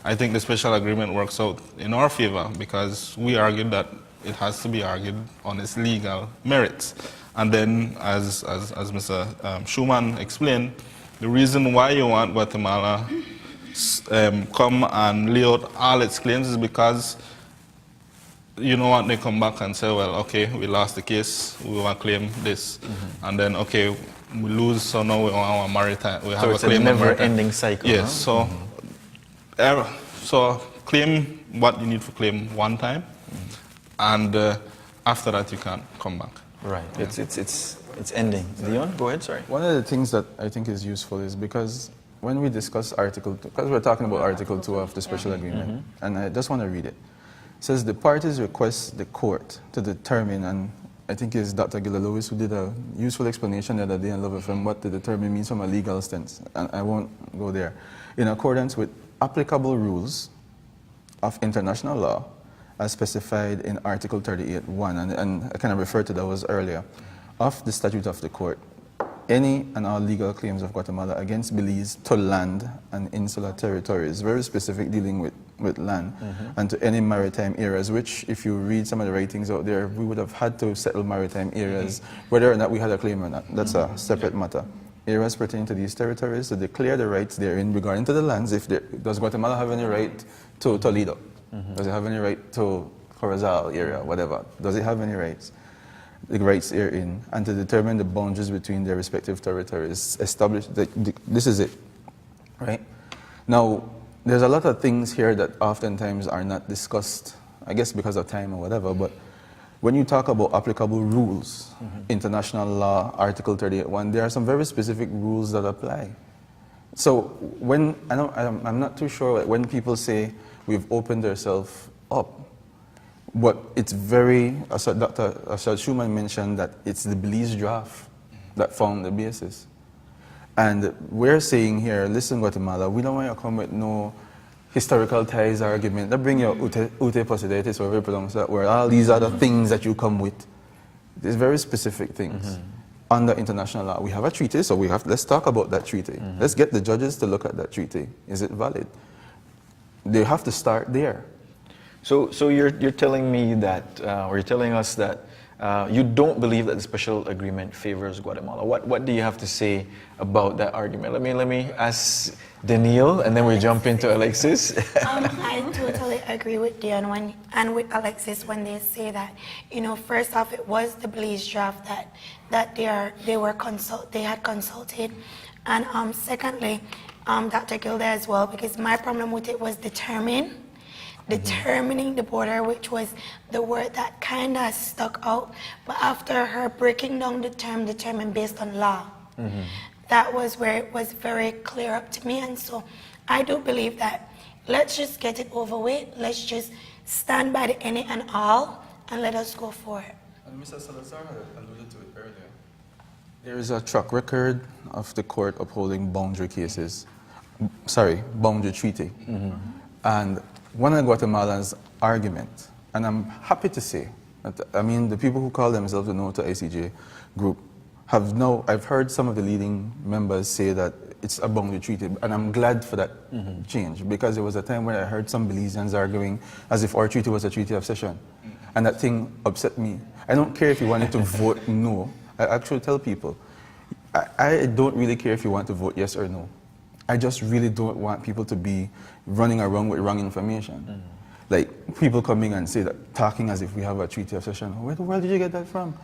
I think the special agreement works out in our favor because we argued that it has to be argued on its legal merits. And then, as Mr. Schumann explained, the reason why you want Guatemala come and lay out all its claims is because you know what, they come back and say, well, okay, we lost the case, we want to claim this. And then, okay, we lose, so now we want our maritime, we have a claim. So it's a never-ending cycle. Yes, huh? So claim what you need to claim one time, and after that you can't come back. Right, yeah. It's ending. Leon, go ahead, sorry. One of the things that I think is useful is because when we discuss Article 2, because we're talking about Article 2 of the Special Agreement, and I just want to read it. It says the parties request the court to determine, and I think it's Dr. Gila-Lewis who did a useful explanation the other day in Love FM what the determine means from a legal stance, and I won't go there. In accordance with applicable rules of international law as specified in Article 38(1), and I kind of referred to those earlier, of the Statute of the Court, any and all legal claims of Guatemala against Belize to land and insular territories, very specific dealing with land, and to any maritime areas, which if you read some of the writings out there, we would have had to settle maritime areas, whether or not we had a claim or not. That's a separate matter. Areas pertaining to these territories to declare the rights therein regarding to the lands. Does Guatemala have any right to Toledo? Does it have any right to Corozal area, whatever? Does it have any rights? The rights therein, and to determine the boundaries between their respective territories. Establish that this is it, right? Now, there's a lot of things here that oftentimes are not discussed, I guess because of time or whatever, but when you talk about applicable rules, international law, Article 38(1), there are some very specific rules that apply. So when, I'm not too sure when people say we've opened ourselves up, but it's very, as Dr. Schumann mentioned, that it's the Belize draft that formed the basis. And we're saying here, listen, Guatemala, we don't want you to come with no historical ties argument. That bring your ute possidetis, whatever you pronounce that, where all these other things that you come with. There's very specific things. Under international law, we have a treaty, so let's talk about that treaty. Let's get the judges to look at that treaty. Is it valid? They have to start there. So you're telling me that, or you're telling us that you don't believe that the special agreement favors Guatemala. What do you have to say about that argument? Let me ask Daniel, and then we jump into Alexis. I totally agree with Dion and with Alexis when they say that, first off, it was the Belize draft that they had consulted, and secondly, Dr. Gilda as well, because my problem with it was determining the border, which was the word that kind of stuck out. But after her breaking down the term determine based on law, that was where it was very clear up to me. And so I do believe that let's just get it over with. Let's just stand by the any and all and let us go for it. And Mr. Salazar had alluded to it earlier. There is a track record of the court upholding boundary cases. Boundary treaty. And one of Guatemala's arguments, and I'm happy to say that, the people who call themselves the No to ICJ group I've heard some of the leading members say that it's a boundary treaty, and I'm glad for that change, because there was a time when I heard some Belizeans arguing as if our treaty was a treaty of cession, and that thing upset me. I don't care if you wanted to vote no. I actually tell people, I don't really care if you want to vote yes or no. I just really don't want people to be running around with wrong information. Like people coming and say that, talking as if we have a treaty of cession. Where the world did you get that from?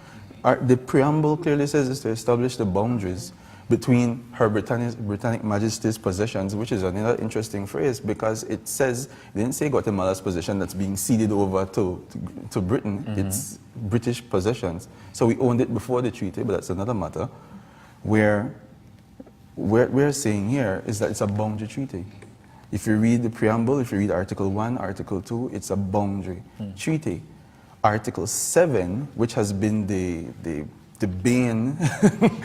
The preamble clearly says is to establish the boundaries between Her Britannic Majesty's possessions, which is another interesting phrase because it says, it didn't say Guatemala's possession that's being ceded over to Britain, it's British possessions. So we owned it before the treaty, but that's another matter. Where we're saying here is that it's a boundary treaty. If you read the preamble, if you read Article 1, Article 2, it's a boundary treaty. Article 7, which has been the bane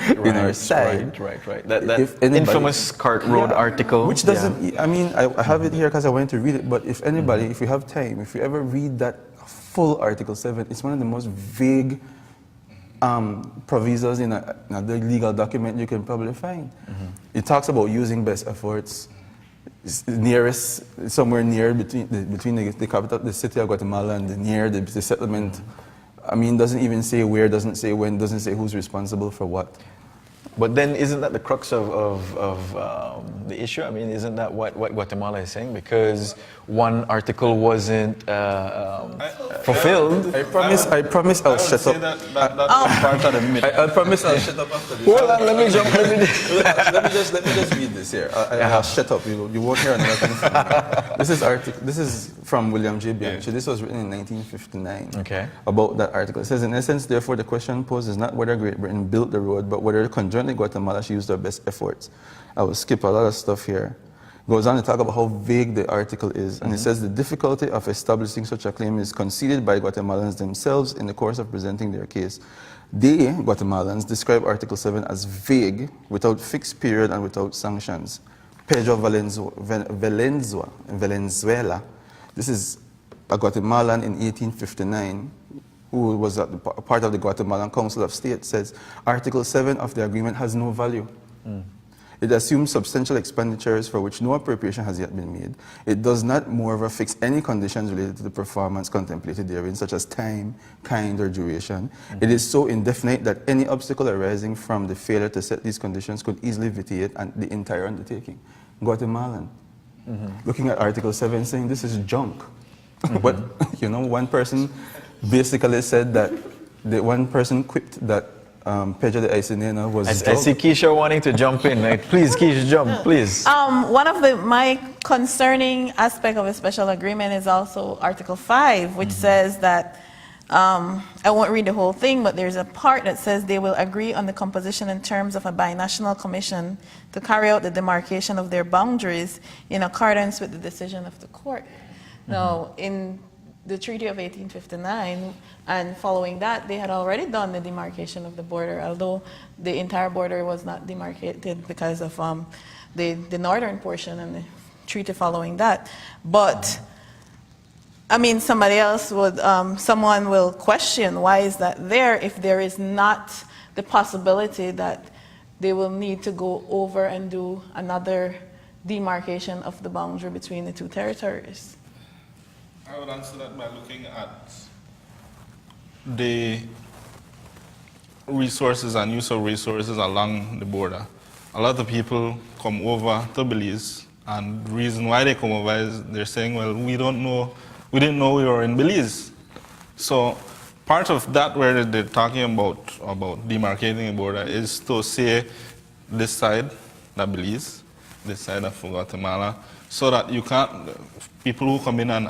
in our side. Right. That infamous Cart Road article. Which doesn't, I mean, I have it here because I went to read it, but if anybody, if you have time, if you ever read that full Article 7, it's one of the most vague provisos in another legal document you can probably find. It talks about using best efforts, nearest, somewhere near between the capital, the city of Guatemala, and the settlement. I mean, doesn't even say where, doesn't say when, doesn't say who's responsible for what. But then isn't that the crux of the issue? I mean, isn't that what Guatemala is saying? Because one article wasn't fulfilled. I promise I'll shut up. I promise I'll shut up after this. Hold on, let me just read this here. I'll shut up. You won't hear another thing from me. This is from William J. Bianchi. This was written in 1959. Okay. About that article. It says, in essence, therefore, the question posed is not whether Great Britain built the road, but whether conjointly Guatemala should use their best efforts. I will skip a lot of stuff here. Goes on to talk about how vague the article is, and it says the difficulty of establishing such a claim is conceded by Guatemalans themselves in the course of presenting their case. They, Guatemalans, describe Article 7 as vague, without fixed period and without sanctions. Pedro Valenzuela, this is a Guatemalan in 1859, who was part of the Guatemalan Council of State, says Article 7 of the agreement has no value. It assumes substantial expenditures for which no appropriation has yet been made. It does not, moreover, fix any conditions related to the performance contemplated therein, such as time, kind, or duration. It is so indefinite that any obstacle arising from the failure to set these conditions could easily vitiate the entire undertaking. Guatemalan, looking at Article 7, saying this is junk. But, you know, one person basically said that, one person quipped that Pedro de Aicinena was... I see Keisha wanting to jump in. Like, please, Keisha, jump, please. One of my concerning aspect of a special agreement is also Article 5, which says that, I won't read the whole thing, but there's a part that says they will agree on the composition and terms of a binational commission to carry out the demarcation of their boundaries in accordance with the decision of the court. Now, in the Treaty of 1859, and following that, they had already done the demarcation of the border, although the entire border was not demarcated because of the northern portion and the treaty following that. But, I mean, somebody else would, someone will question why is that there if there is not the possibility that they will need to go over and do another demarcation of the boundary between the two territories. I would answer that by looking at the resources and use of resources along the border. A lot of people come over to Belize, and the reason why they come over is they're saying, well, we didn't know we were in Belize. So part of that where they're talking about demarcating the border is to say this side, that Belize, this side of Guatemala, so that you can't, people who come in and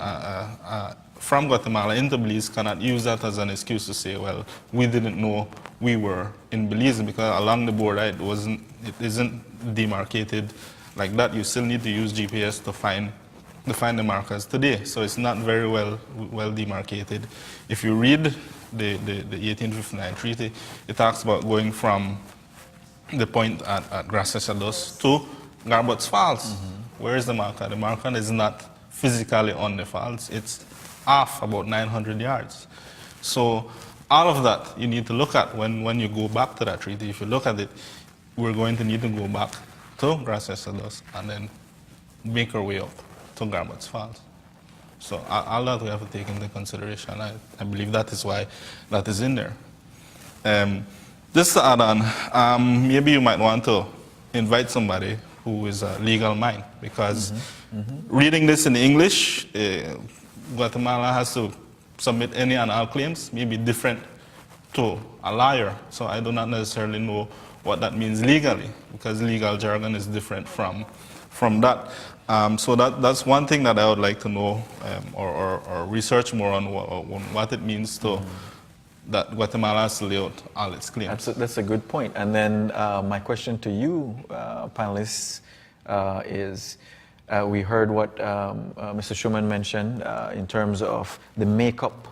from Guatemala into Belize cannot use that as an excuse to say, well, we didn't know we were in Belize, because along the border it isn't demarcated like that. You still need to use GPS to find the markers today. So it's not very well demarcated. If you read the 1859 treaty, it talks about going from the point at Gracias to Garbots Falls. Where is the marker? The marker is not physically on the falls. It's off about 900 yards. So all of that you need to look at when you go back to that treaty. If you look at it, we're going to need to go back to Gracias and then make our way up to Garbots Falls. So all that we have to take into consideration. I believe that is why that is in there. Just to add on, maybe you might want to invite somebody who is a legal mind, because reading this in English, Guatemala has to submit any and all claims, maybe different to a lawyer. So I do not necessarily know what that means legally, because legal jargon is different from that. So that's one thing that I would like to know, or research more on what it means to that Guatemala has to lay out all its claims. That's a good point. And then my question to you, panelists, is we heard what Mr. Schuman mentioned in terms of the makeup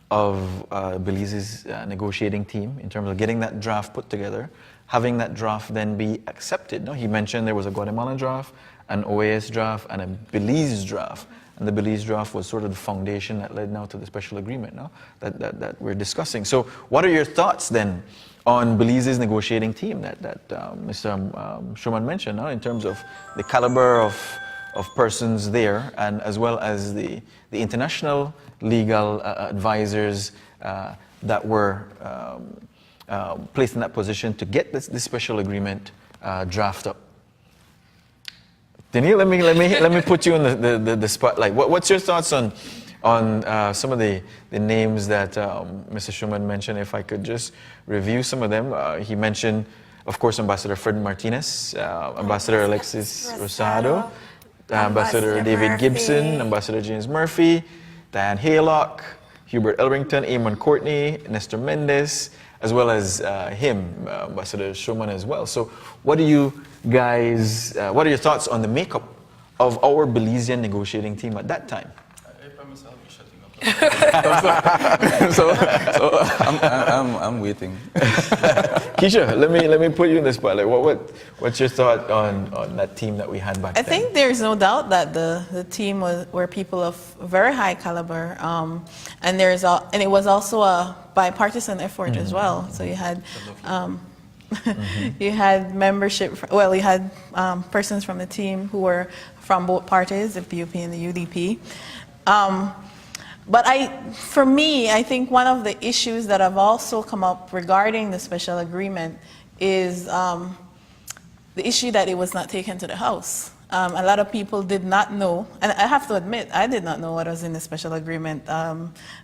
of Belize's negotiating team, in terms of getting that draft put together, having that draft then be accepted. No? He mentioned there was a Guatemalan draft, an OAS draft, and a Belize draft. And the Belize draft was sort of the foundation that led now to the special agreement now that we're discussing. So what are your thoughts then on Belize's negotiating team that Mr. Schuman mentioned in terms of the caliber of persons there, and as well as the international legal advisors that were placed in that position to get this special agreement draft up? Daniel, let me put you in the spotlight. What's your thoughts on some of the names that Mr. Schuman mentioned? If I could just review some of them. He mentioned, of course, Ambassador Fred Martinez, Ambassador Alexis Rosado, Ambassador David Murphy. Gibson, Ambassador James Murphy, Diane Haylock, Hubert Elrington, Eamon Courtney, Nestor Mendez, as well as him, Ambassador Schuman as well. So what do you guys, what are your thoughts on the makeup of our Belizean negotiating team at that time? I promise I'll be shutting up. I'm waiting. Keisha, let me put you in the spotlight. What's your thought on that team that we had back then? I think there's no doubt that the team were people of very high caliber, and it was also a bipartisan effort as well. So you had you had membership. Well, you had persons from the team who were from both parties, the PUP and the UDP. But for me, I think one of the issues that have also come up regarding the special agreement is the issue that it was not taken to the House. A lot of people did not know, and I have to admit, I did not know what was in the special agreement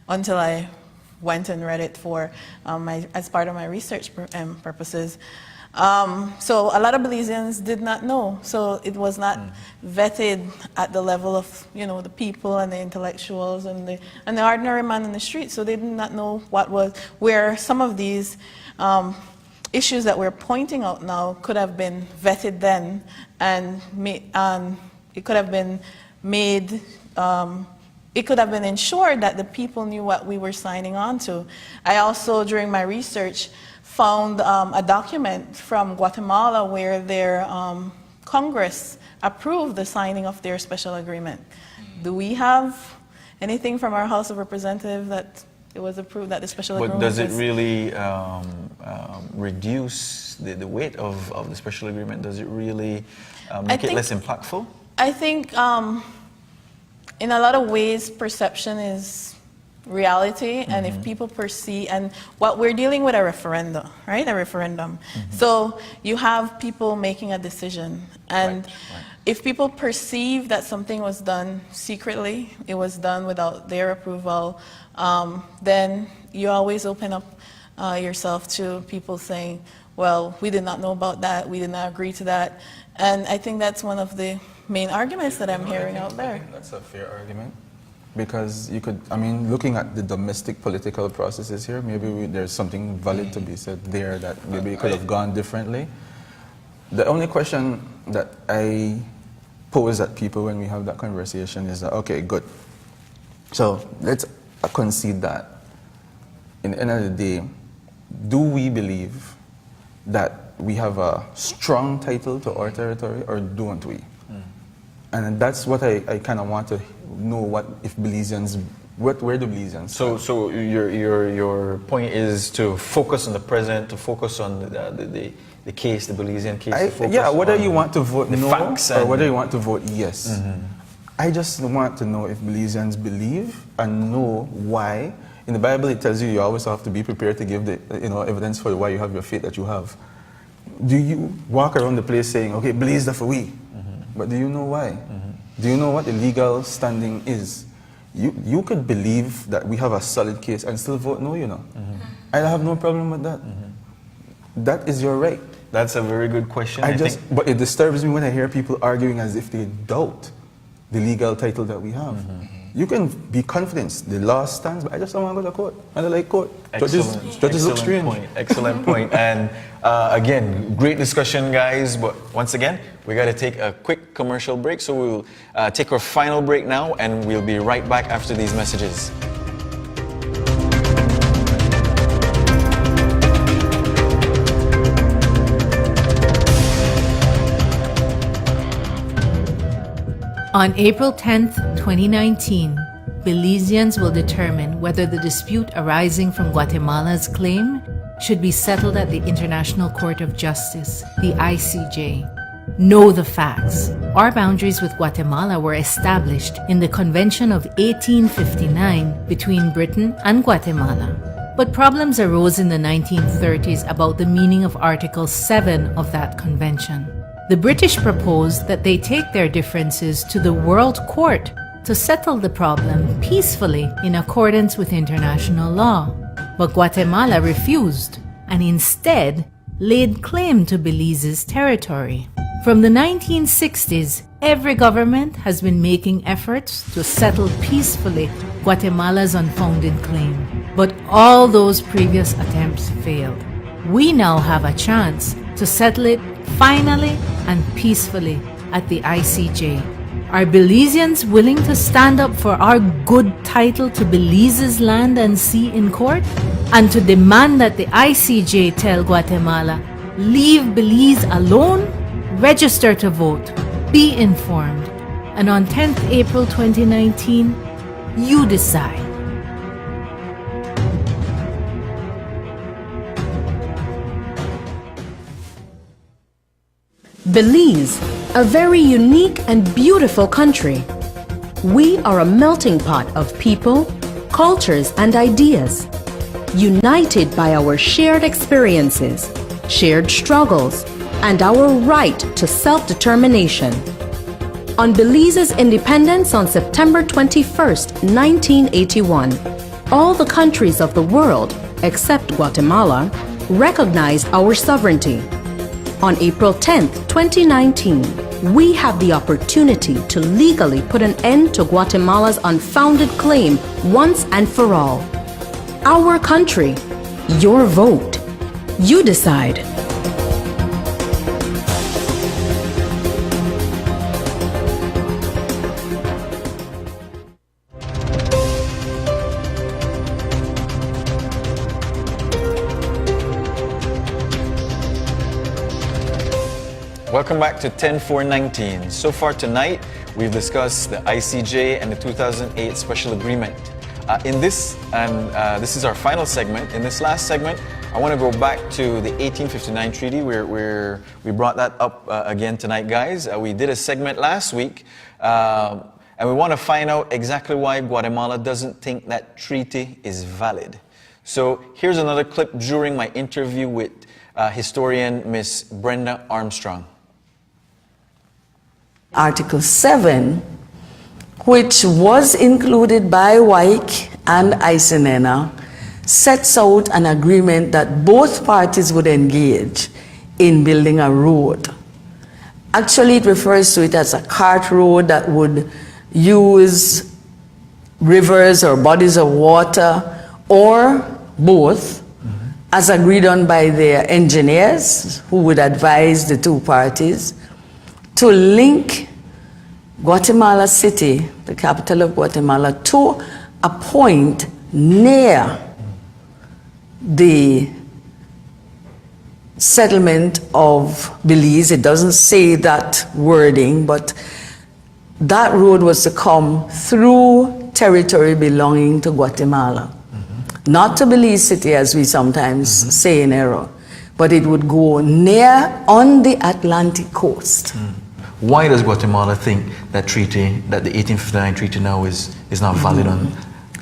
until I went and read it as part of my research purposes. So a lot of Belizeans did not know. So it was not vetted at the level of the people and the intellectuals and the ordinary man in the street. So they did not know where some of these issues that we're pointing out now could have been vetted then, and it could have been made. It could have been ensured that the people knew what we were signing on to. I also, during my research, found a document from Guatemala where their Congress approved the signing of their special agreement. Do we have anything from our House of Representatives that it was approved that the special agreement But does it really reduce the weight of the special agreement? Does it really make it less impactful? I think in a lot of ways, perception is reality, and if people perceive, and what we're dealing with a referendum, right? A referendum. So you have people making a decision, and if people perceive that something was done secretly, it was done without their approval, then you always open up yourself to people saying, well, we did not know about that, we did not agree to that. And I think that's one of the main arguments that I'm hearing out there. I think that's a fair argument, because you could, looking at the domestic political processes here, maybe there's something valid to be said there that maybe it could have gone differently. The only question that I pose at people when we have that conversation is that, okay, good. So let's concede that. In the end of the day, do we believe that we have a strong title to our territory, or don't we? And that's what I kind of want to know, what if Belizeans, where do Belizeans? So your point is to focus on the present, to focus on the case, the Belizean case. To focus whether you want to vote the no facts or whether you want to vote yes. I just want to know if Belizeans believe and know why. In the Bible, it tells you always have to be prepared to give the evidence for why you have your faith that you have. Do you walk around the place saying, okay, Belize that for we, But do you know why? Do you know what the legal standing is? You could believe that we have a solid case and still vote no, you know. I have no problem with that. That is your right. That's a very good question. But it disturbs me when I hear people arguing as if they doubt the legal title that we have. You can be confident, the law stands, but I just don't want to go to court. I don't like court. Judges look strange. Excellent point. And again, great discussion, guys. But once again, we got to take a quick commercial break. So we'll take our final break now, and we'll be right back after these messages. On April 10th, 2019, Belizeans will determine whether the dispute arising from Guatemala's claim should be settled at the International Court of Justice, the ICJ. Know the facts. Our boundaries with Guatemala were established in the Convention of 1859 between Britain and Guatemala. But problems arose in the 1930s about the meaning of Article 7 of that convention. The British proposed that they take their differences to the World Court to settle the problem peacefully in accordance with international law. But Guatemala refused and instead laid claim to Belize's territory. From the 1960s, every government has been making efforts to settle peacefully Guatemala's unfounded claim. But all those previous attempts failed. We now have a chance to settle it finally and peacefully at the ICJ. Are Belizeans willing to stand up for our good title to Belize's land and sea in court? And to demand that the ICJ tell Guatemala, leave Belize alone? Register to vote. Be informed. And on 10th April 2019, you decide. Belize, a very unique and beautiful country. We are a melting pot of people, cultures, and ideas, united by our shared experiences, shared struggles, and our right to self-determination. On Belize's independence on September 21st, 1981, all the countries of the world, except Guatemala, recognized our sovereignty. On April 10, 2019, we have the opportunity to legally put an end to Guatemala's unfounded claim once and for all. Our country, your vote. You decide. Welcome back to 10-4-19. So far tonight, we've discussed the ICJ and the 2008 Special Agreement. This is our final segment. In this last segment, I want to go back to the 1859 treaty. We brought that up again tonight, guys. We did a segment last week, and we want to find out exactly why Guatemala doesn't think that treaty is valid. So here's another clip during my interview with historian Miss Brenda Armstrong. Article 7, which was included by WIKE and ICNENA, sets out an agreement that both parties would engage in building a road. Actually, it refers to it as a cart road that would use rivers or bodies of water or both, as agreed on by their engineers who would advise the two parties, to link Guatemala City, the capital of Guatemala, to a point near the settlement of Belize. It doesn't say that wording, but that road was to come through territory belonging to Guatemala. Not to Belize City, as we sometimes say in error, but it would go near on the Atlantic coast. Why does Guatemala think that treaty, that the 1859 treaty now is not valid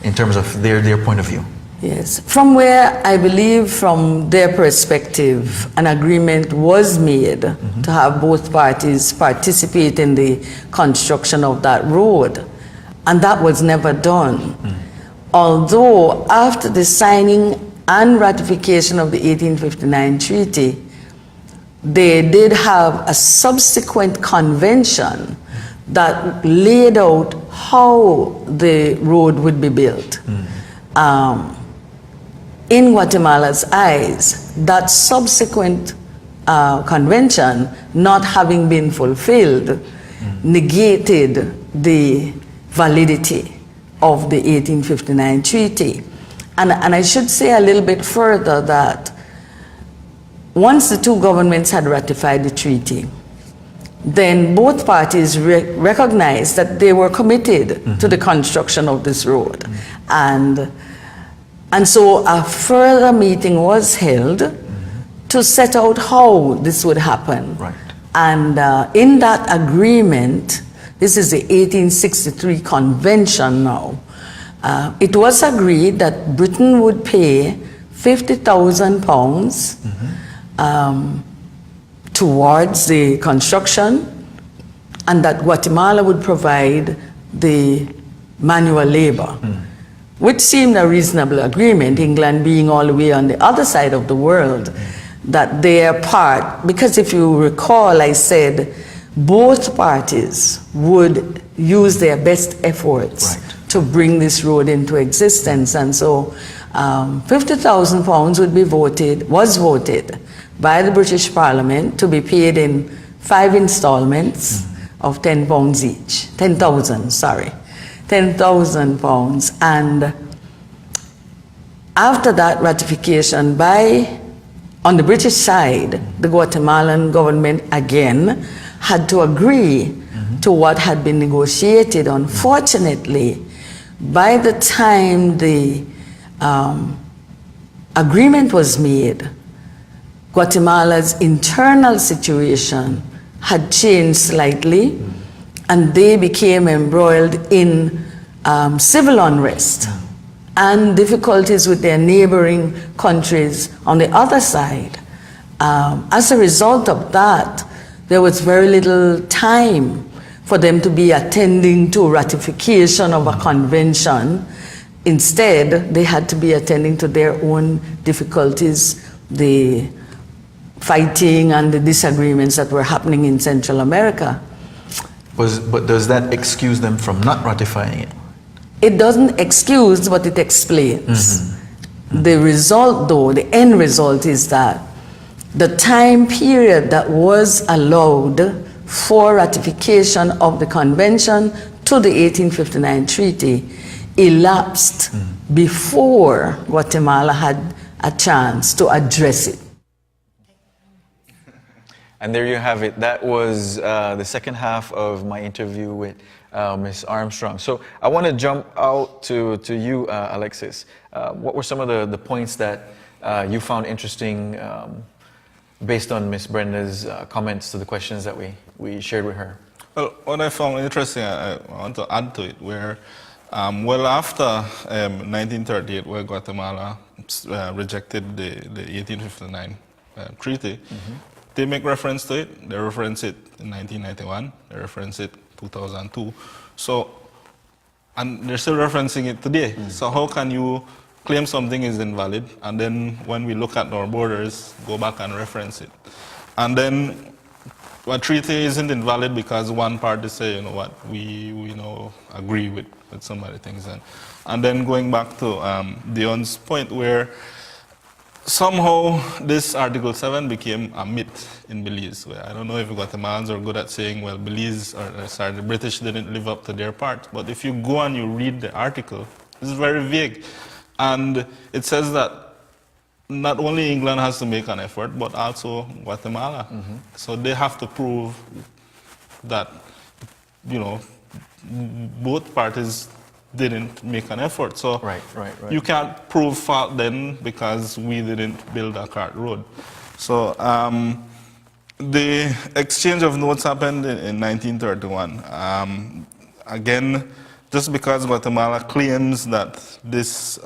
in terms of their point of view? Yes, from where I believe from their perspective, an agreement was made to have both parties participate in the construction of that road, and that was never done. Although after the signing and ratification of the 1859 treaty, they did have a subsequent convention that laid out how the road would be built. In Guatemala's eyes, that subsequent convention not having been fulfilled negated the validity of the 1859 treaty. And I should say a little bit further that once the two governments had ratified the treaty, then both parties recognized that they were committed to the construction of this road. And so a further meeting was held to set out how this would happen. Right. And in that agreement, this is the 1863 convention now, it was agreed that Britain would pay £50,000 towards the construction, and that Guatemala would provide the manual labor, which seemed a reasonable agreement, England being all the way on the other side of the world, that their part, because if you recall, I said both parties would use their best efforts to bring this road into existence. And so £50,000 was voted by the British Parliament to be paid in 5 installments of £10 each, 10,000, sorry. £10,000, and after that ratification on the British side, the Guatemalan government again had to agree to what had been negotiated. Unfortunately, by the time the agreement was made, Guatemala's internal situation had changed slightly, and they became embroiled in civil unrest and difficulties with their neighboring countries on the other side. As a result of that, there was very little time for them to be attending to ratification of a convention. Instead, they had to be attending to their own difficulties, the fighting and the disagreements that were happening in Central America. But does that excuse them from not ratifying it? It doesn't excuse, but it explains. The result, though, the end result is that the time period that was allowed for ratification of the convention to the 1859 treaty elapsed before Guatemala had a chance to address it. And there you have it. That was the second half of my interview with Ms. Armstrong. So I want to jump out to you, Alexis. What were some of the points that you found interesting based on Ms. Brenda's comments to the questions that we shared with her? Well, what I found interesting, I want to add to it, where well after 1938, where Guatemala rejected the 1859 treaty, they make reference to it. They reference it in 1991. They reference it 2002. So, and they're still referencing it today. So how can you claim something is invalid, and then when we look at our borders, go back and reference it? And then a treaty isn't invalid because one party say, you know what, we agree with some of the things. And then going back to Dion's point, where somehow this Article 7 became a myth in Belize. Where I don't know if Guatemalans are good at saying, well, the British didn't live up to their part. But if you go and you read the article, it's very vague. And it says that not only England has to make an effort, but also Guatemala. So they have to prove that, both parties didn't make an effort. So you can't prove fault then because we didn't build a cart road. So the exchange of notes happened in 1931. Again, just because Guatemala claims that this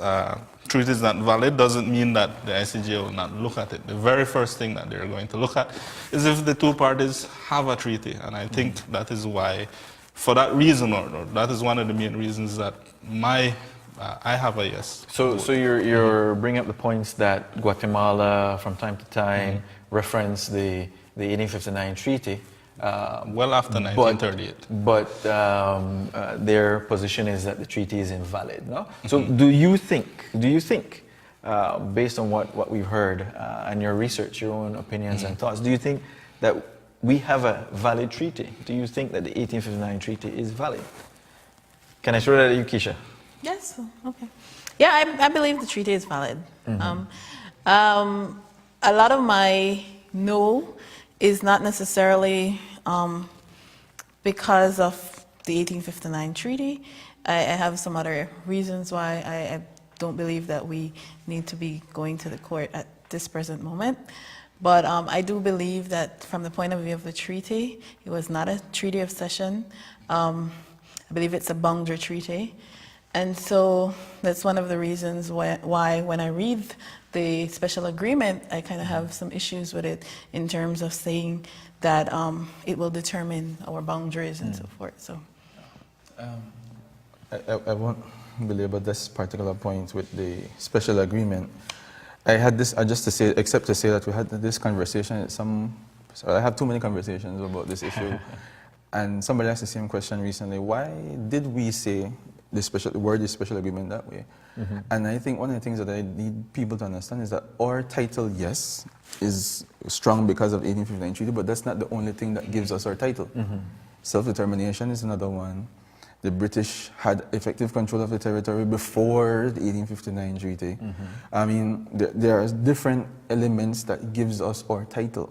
treaty is not valid doesn't mean that the ICJ will not look at it. The very first thing that they're going to look at is if the two parties have a treaty. And I think that is why, for that reason, or that is one of the main reasons that I have a yes. So you're bringing up the points that Guatemala, from time to time, reference the 1859 treaty. Well after 1938. But their position is that the treaty is invalid, no? So do you think, based on what we've heard and your research, your own opinions and thoughts, do you think that we have a valid treaty? Do you think that the 1859 treaty is valid? Can I throw that at you, Keisha? Yes, okay. Yeah, I believe the treaty is valid. A lot of my no is not necessarily because of the 1859 treaty. I have some other reasons why I don't believe that we need to be going to the court at this present moment. But I do believe that from the point of view of the treaty, it was not a treaty of cession. I believe it's a boundary treaty. And so that's one of the reasons why when I read the special agreement, I kind of have some issues with it in terms of saying that it will determine our boundaries and so forth. So, I won't belabor this particular point with the special agreement. I had this, just to say, except to say that we had this conversation. I have too many conversations about this issue, and somebody asked the same question recently. Why did we say the word is special agreement that way? And I think one of the things that I need people to understand is that our title, yes, is strong because of the 1859 treaty, but that's not the only thing that gives us our title. Self-determination is another one. The British had effective control of the territory before the 1859 treaty. I mean, there are different elements that gives us our title.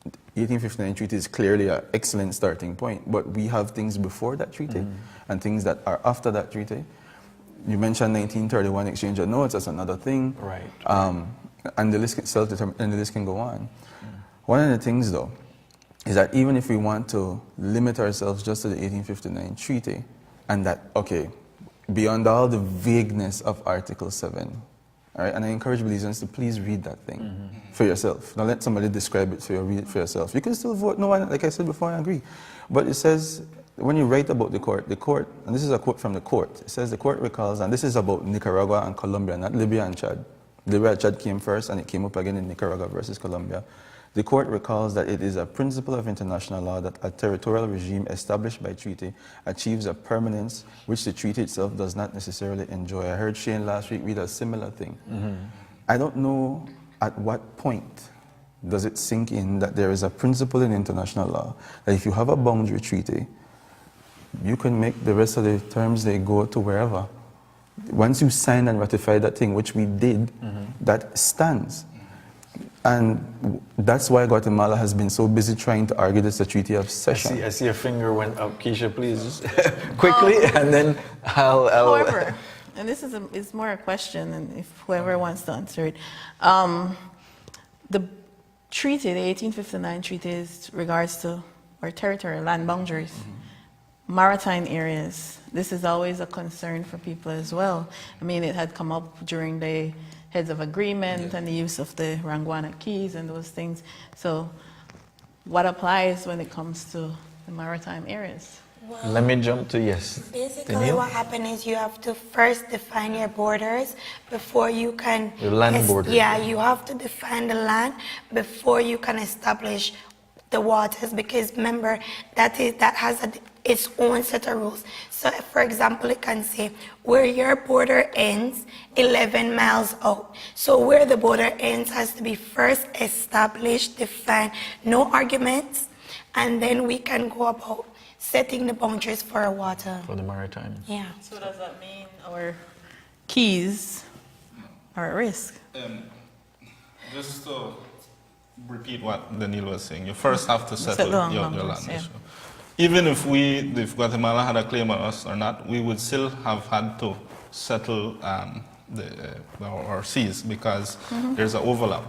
The 1859 treaty is clearly an excellent starting point, but we have things before that treaty and things that are after that treaty. You mentioned 1931 exchange of notes, that's another thing. Right. And the list can go on. One of the things, though, is that even if we want to limit ourselves just to the 1859 treaty, and that, okay, beyond all the vagueness of Article 7, all right, and I encourage Belizeans to please read that thing for yourself. Don't let somebody describe it for you, read it for yourself. You can still vote no, like I said before, I agree. But it says, when you write about the court, and this is a quote from the court, it says the court recalls, and this is about Nicaragua and Colombia, not Libya and Chad. Libya and Chad came first, and it came up again in Nicaragua versus Colombia. The court recalls that it is a principle of international law that a territorial regime established by treaty achieves a permanence which the treaty itself does not necessarily enjoy. I heard Shane last week read a similar thing. I don't know at what point does it sink in that there is a principle in international law that if you have a boundary treaty, you can make the rest of the terms they go to wherever. Once you sign and ratify that thing, which we did, that stands. And that's why Guatemala has been so busy trying to argue this a treaty of cession. I see your finger went up, Keisha, please, just quickly, and then I'll... However, and this is more a question, and if whoever wants to answer it. The treaty, the 1859 treaty, is regards to our territory, land boundaries, maritime areas. This is always a concern for people as well. I mean, it had come up during the heads of agreement and the use of the Ranguana keys and those things. So what applies when it comes to the maritime areas? Well, let me jump to yes. Basically Daniel? What happened is you have to first define your borders before you can... Your land borders. Yeah, you have to define the land before you can establish the waters, because remember that has its own set of rules. So for example, it can say where your border ends 11 miles out. So where the border ends has to be first established, defined, no arguments, and then we can go about setting the boundaries for our water. For the maritime. Yeah. So does that mean our keys are at risk? Just to repeat what Daniel was saying, you first have to settle your land issue. Even if Guatemala had a claim on us or not, we would still have had to settle our seas because there's an overlap.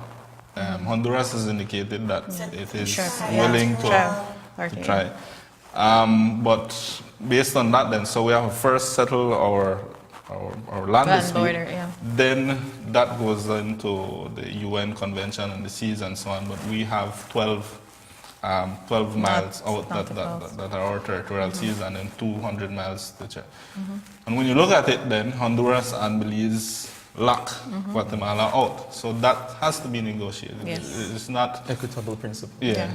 Honduras has indicated that it is willing to try. But based on that then, so we have to first settle our our land dispute, border, yeah. then that goes into the UN Convention on the Seas and so on. But we have 12 miles out that are our territorial seas, and then 200 miles to check. And when you look at it, then Honduras and Belize lock Guatemala out. So that has to be negotiated. Yes. It's not equitable principle. Yeah.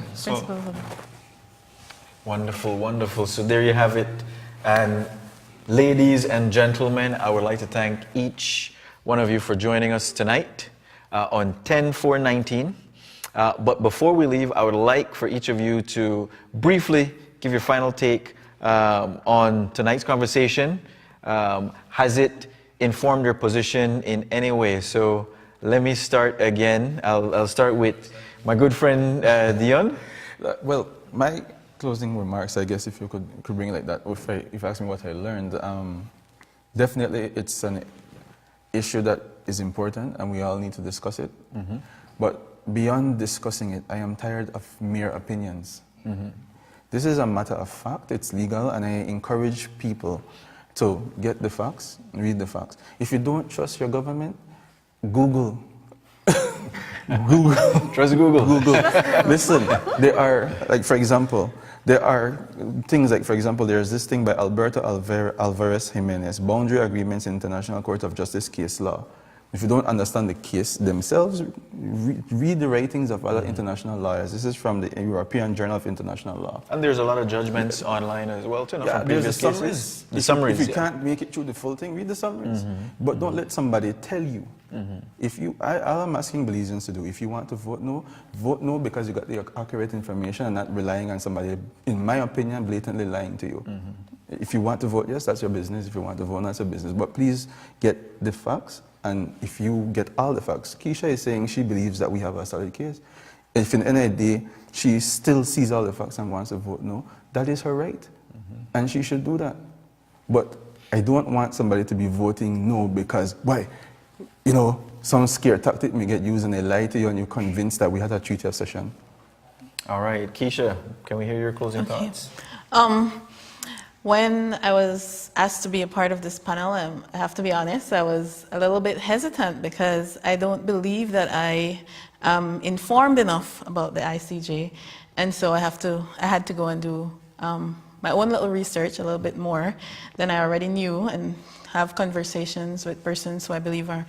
Wonderful, wonderful. So there you have it. And ladies and gentlemen, I would like to thank each one of you for joining us tonight on 10-4-19. But before we leave, I would like for each of you to briefly give your final take on tonight's conversation. Has it informed your position in any way? So let me start again. I'll start with my good friend Dion. Well, my closing remarks, I guess, if you could bring it like that, if you ask me what I learned, definitely it's an issue that is important and we all need to discuss it. But beyond discussing it, I am tired of mere opinions. This is a matter of fact, it's legal, and I encourage people to get the facts, read the facts. If you don't trust your government, Google. Google. Trust Google. Google. Listen, there are, like, for example, there are things like, for example, there's this thing by Alberto Alvarez Jimenez, Boundary Agreements in International Court of Justice Case Law. If you don't understand the case themselves, read the ratings of other international lawyers. This is from the European Journal of International Law. And there's a lot of judgments online as well, too, yeah, from there's previous the summaries. cases. The summaries, If you can't make it through the full thing, read the summaries. But don't let somebody tell you. If you, all I'm asking Belizeans to do, if you want to vote no because you got the accurate information and not relying on somebody, in my opinion, blatantly lying to you. If you want to vote yes, that's your business. If you want to vote, that's your business. But please get the facts. And if you get all the facts, Keisha is saying she believes that we have a solid case. If in the end of the day, she still sees all the facts and wants to vote no, that is her right. And she should do that. But I don't want somebody to be voting no because, why? You know, some scare tactic may get used and they lie to you and you're convinced that we had a treaty of session. All right, Keisha, can we hear your closing thoughts? When I was asked to be a part of this panel, I have to be honest, I was a little bit hesitant because I don't believe that I am informed enough about the ICJ. And so I had to go and do my own little research, a little bit more than I already knew, and have conversations with persons who I believe are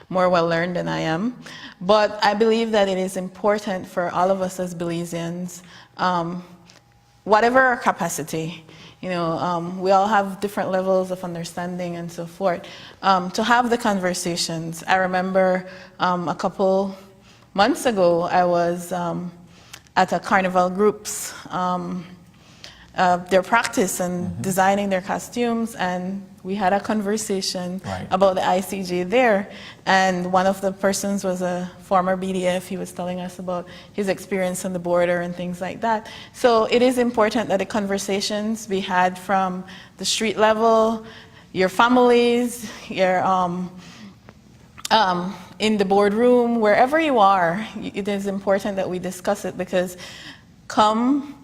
more well-learned than I am. But I believe that it is important for all of us as Belizeans, whatever our capacity, you know, we all have different levels of understanding and so forth, to have the conversations. I remember a couple months ago, I was at a carnival group's their practice and designing their costumes, and we had a conversation about the ICJ there, and one of the persons was a former BDF. He was telling us about his experience on the border and things like that. So it is important that the conversations be had from the street level, your families, your in the boardroom, wherever you are. It is important that we discuss it because come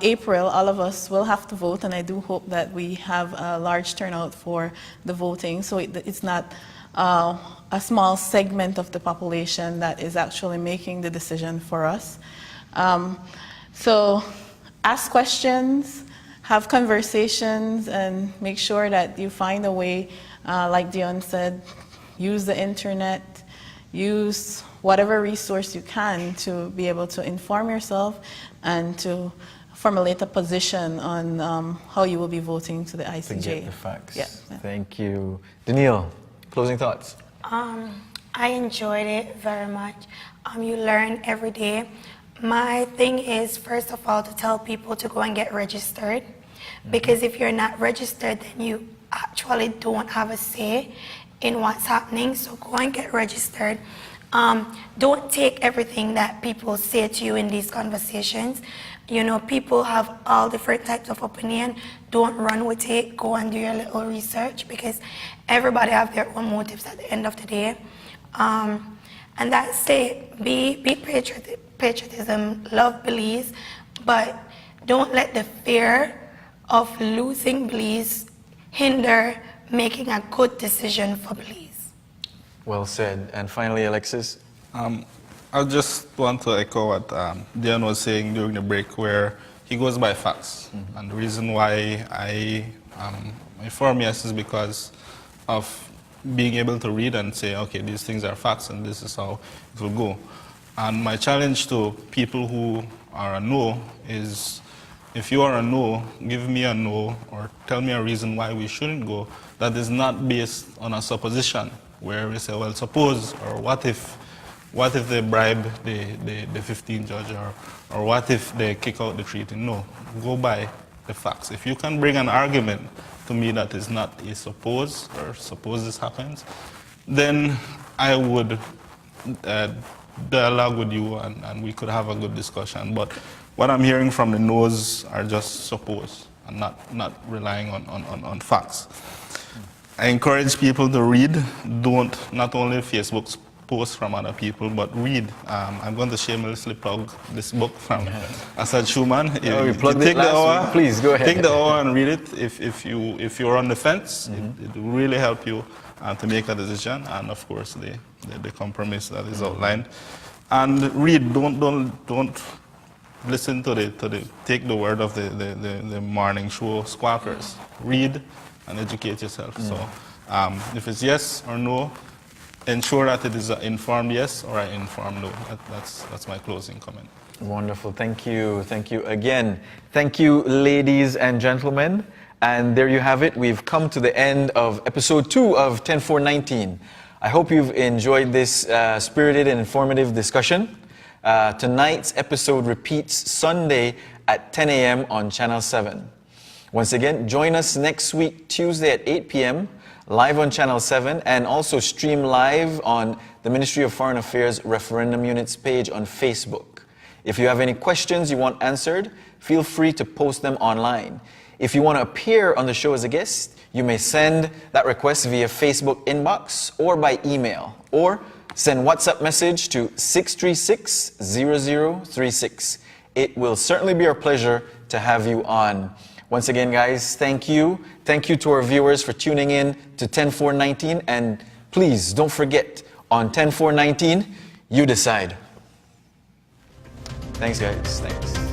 April, all of us will have to vote, and I do hope that we have a large turnout for the voting, so it's not a small segment of the population that is actually making the decision for us. So ask questions, have conversations, and make sure that you find a way, like Dion said, use the internet, use whatever resource you can to be able to inform yourself and to formulate a position on how you will be voting to the ICJ. To get the facts. Yeah. Thank you. Danielle, closing thoughts? I enjoyed it very much. You learn every day. My thing is, first of all, to tell people to go and get registered. Because if you're not registered, then you actually don't have a say in what's happening. So go and get registered. Don't take everything that people say to you in these conversations. You know, people have all different types of opinion. Don't run with it. Go and do your little research because everybody have their own motives at the end of the day. And that's it. Be patriotism, love Belize, but don't let the fear of losing Belize hinder making a good decision for Belize. Well said. And finally, Alexis? I just want to echo what Dion was saying during the break, where he goes by facts. And the reason why I firm yes is because of being able to read and say, okay, these things are facts and this is how it will go. And my challenge to people who are a no is, if you are a no, give me a no or tell me a reason why we shouldn't go that is not based on a supposition where we say, well, suppose, or what if they bribe the 15th judge, or what if they kick out the treaty? No, go by the facts. If you can bring an argument to me that is not a suppose, or suppose this happens, then I would dialogue with you and we could have a good discussion. But what I'm hearing from the no's are just suppose and not relying on facts. I encourage people to read. Don't not only Facebook posts from other people, but read. I'm going to shamelessly plug this book from Asad Schumann. You plugged it last week. Please go ahead. Take the hour and read it. If you're on the fence, it will really help you to make a decision. And of course, the compromise that is outlined. And read. Don't listen to take the word of the morning show squawkers. Read and educate yourself. So if it's yes or no, ensure that it is an informed yes or an informed no. That's my closing comment. Wonderful. Thank you. Thank you again. Thank you, ladies and gentlemen. And there you have it. We've come to the end of episode 2 of 10419. I hope you've enjoyed this spirited and informative discussion. Tonight's episode repeats Sunday at 10 a.m. on Channel 7. Once again, join us next week, Tuesday at 8 p.m., live on Channel 7, and also stream live on the Ministry of Foreign Affairs Referendum Unit's page on Facebook. If you have any questions you want answered, feel free to post them online. If you want to appear on the show as a guest, you may send that request via Facebook inbox or by email, or send WhatsApp message to 636-0036. It will certainly be our pleasure to have you on. Once again, guys, thank you. Thank you to our viewers for tuning in to 10419. And please don't forget, on 10419, you decide. Thanks, guys. Thanks.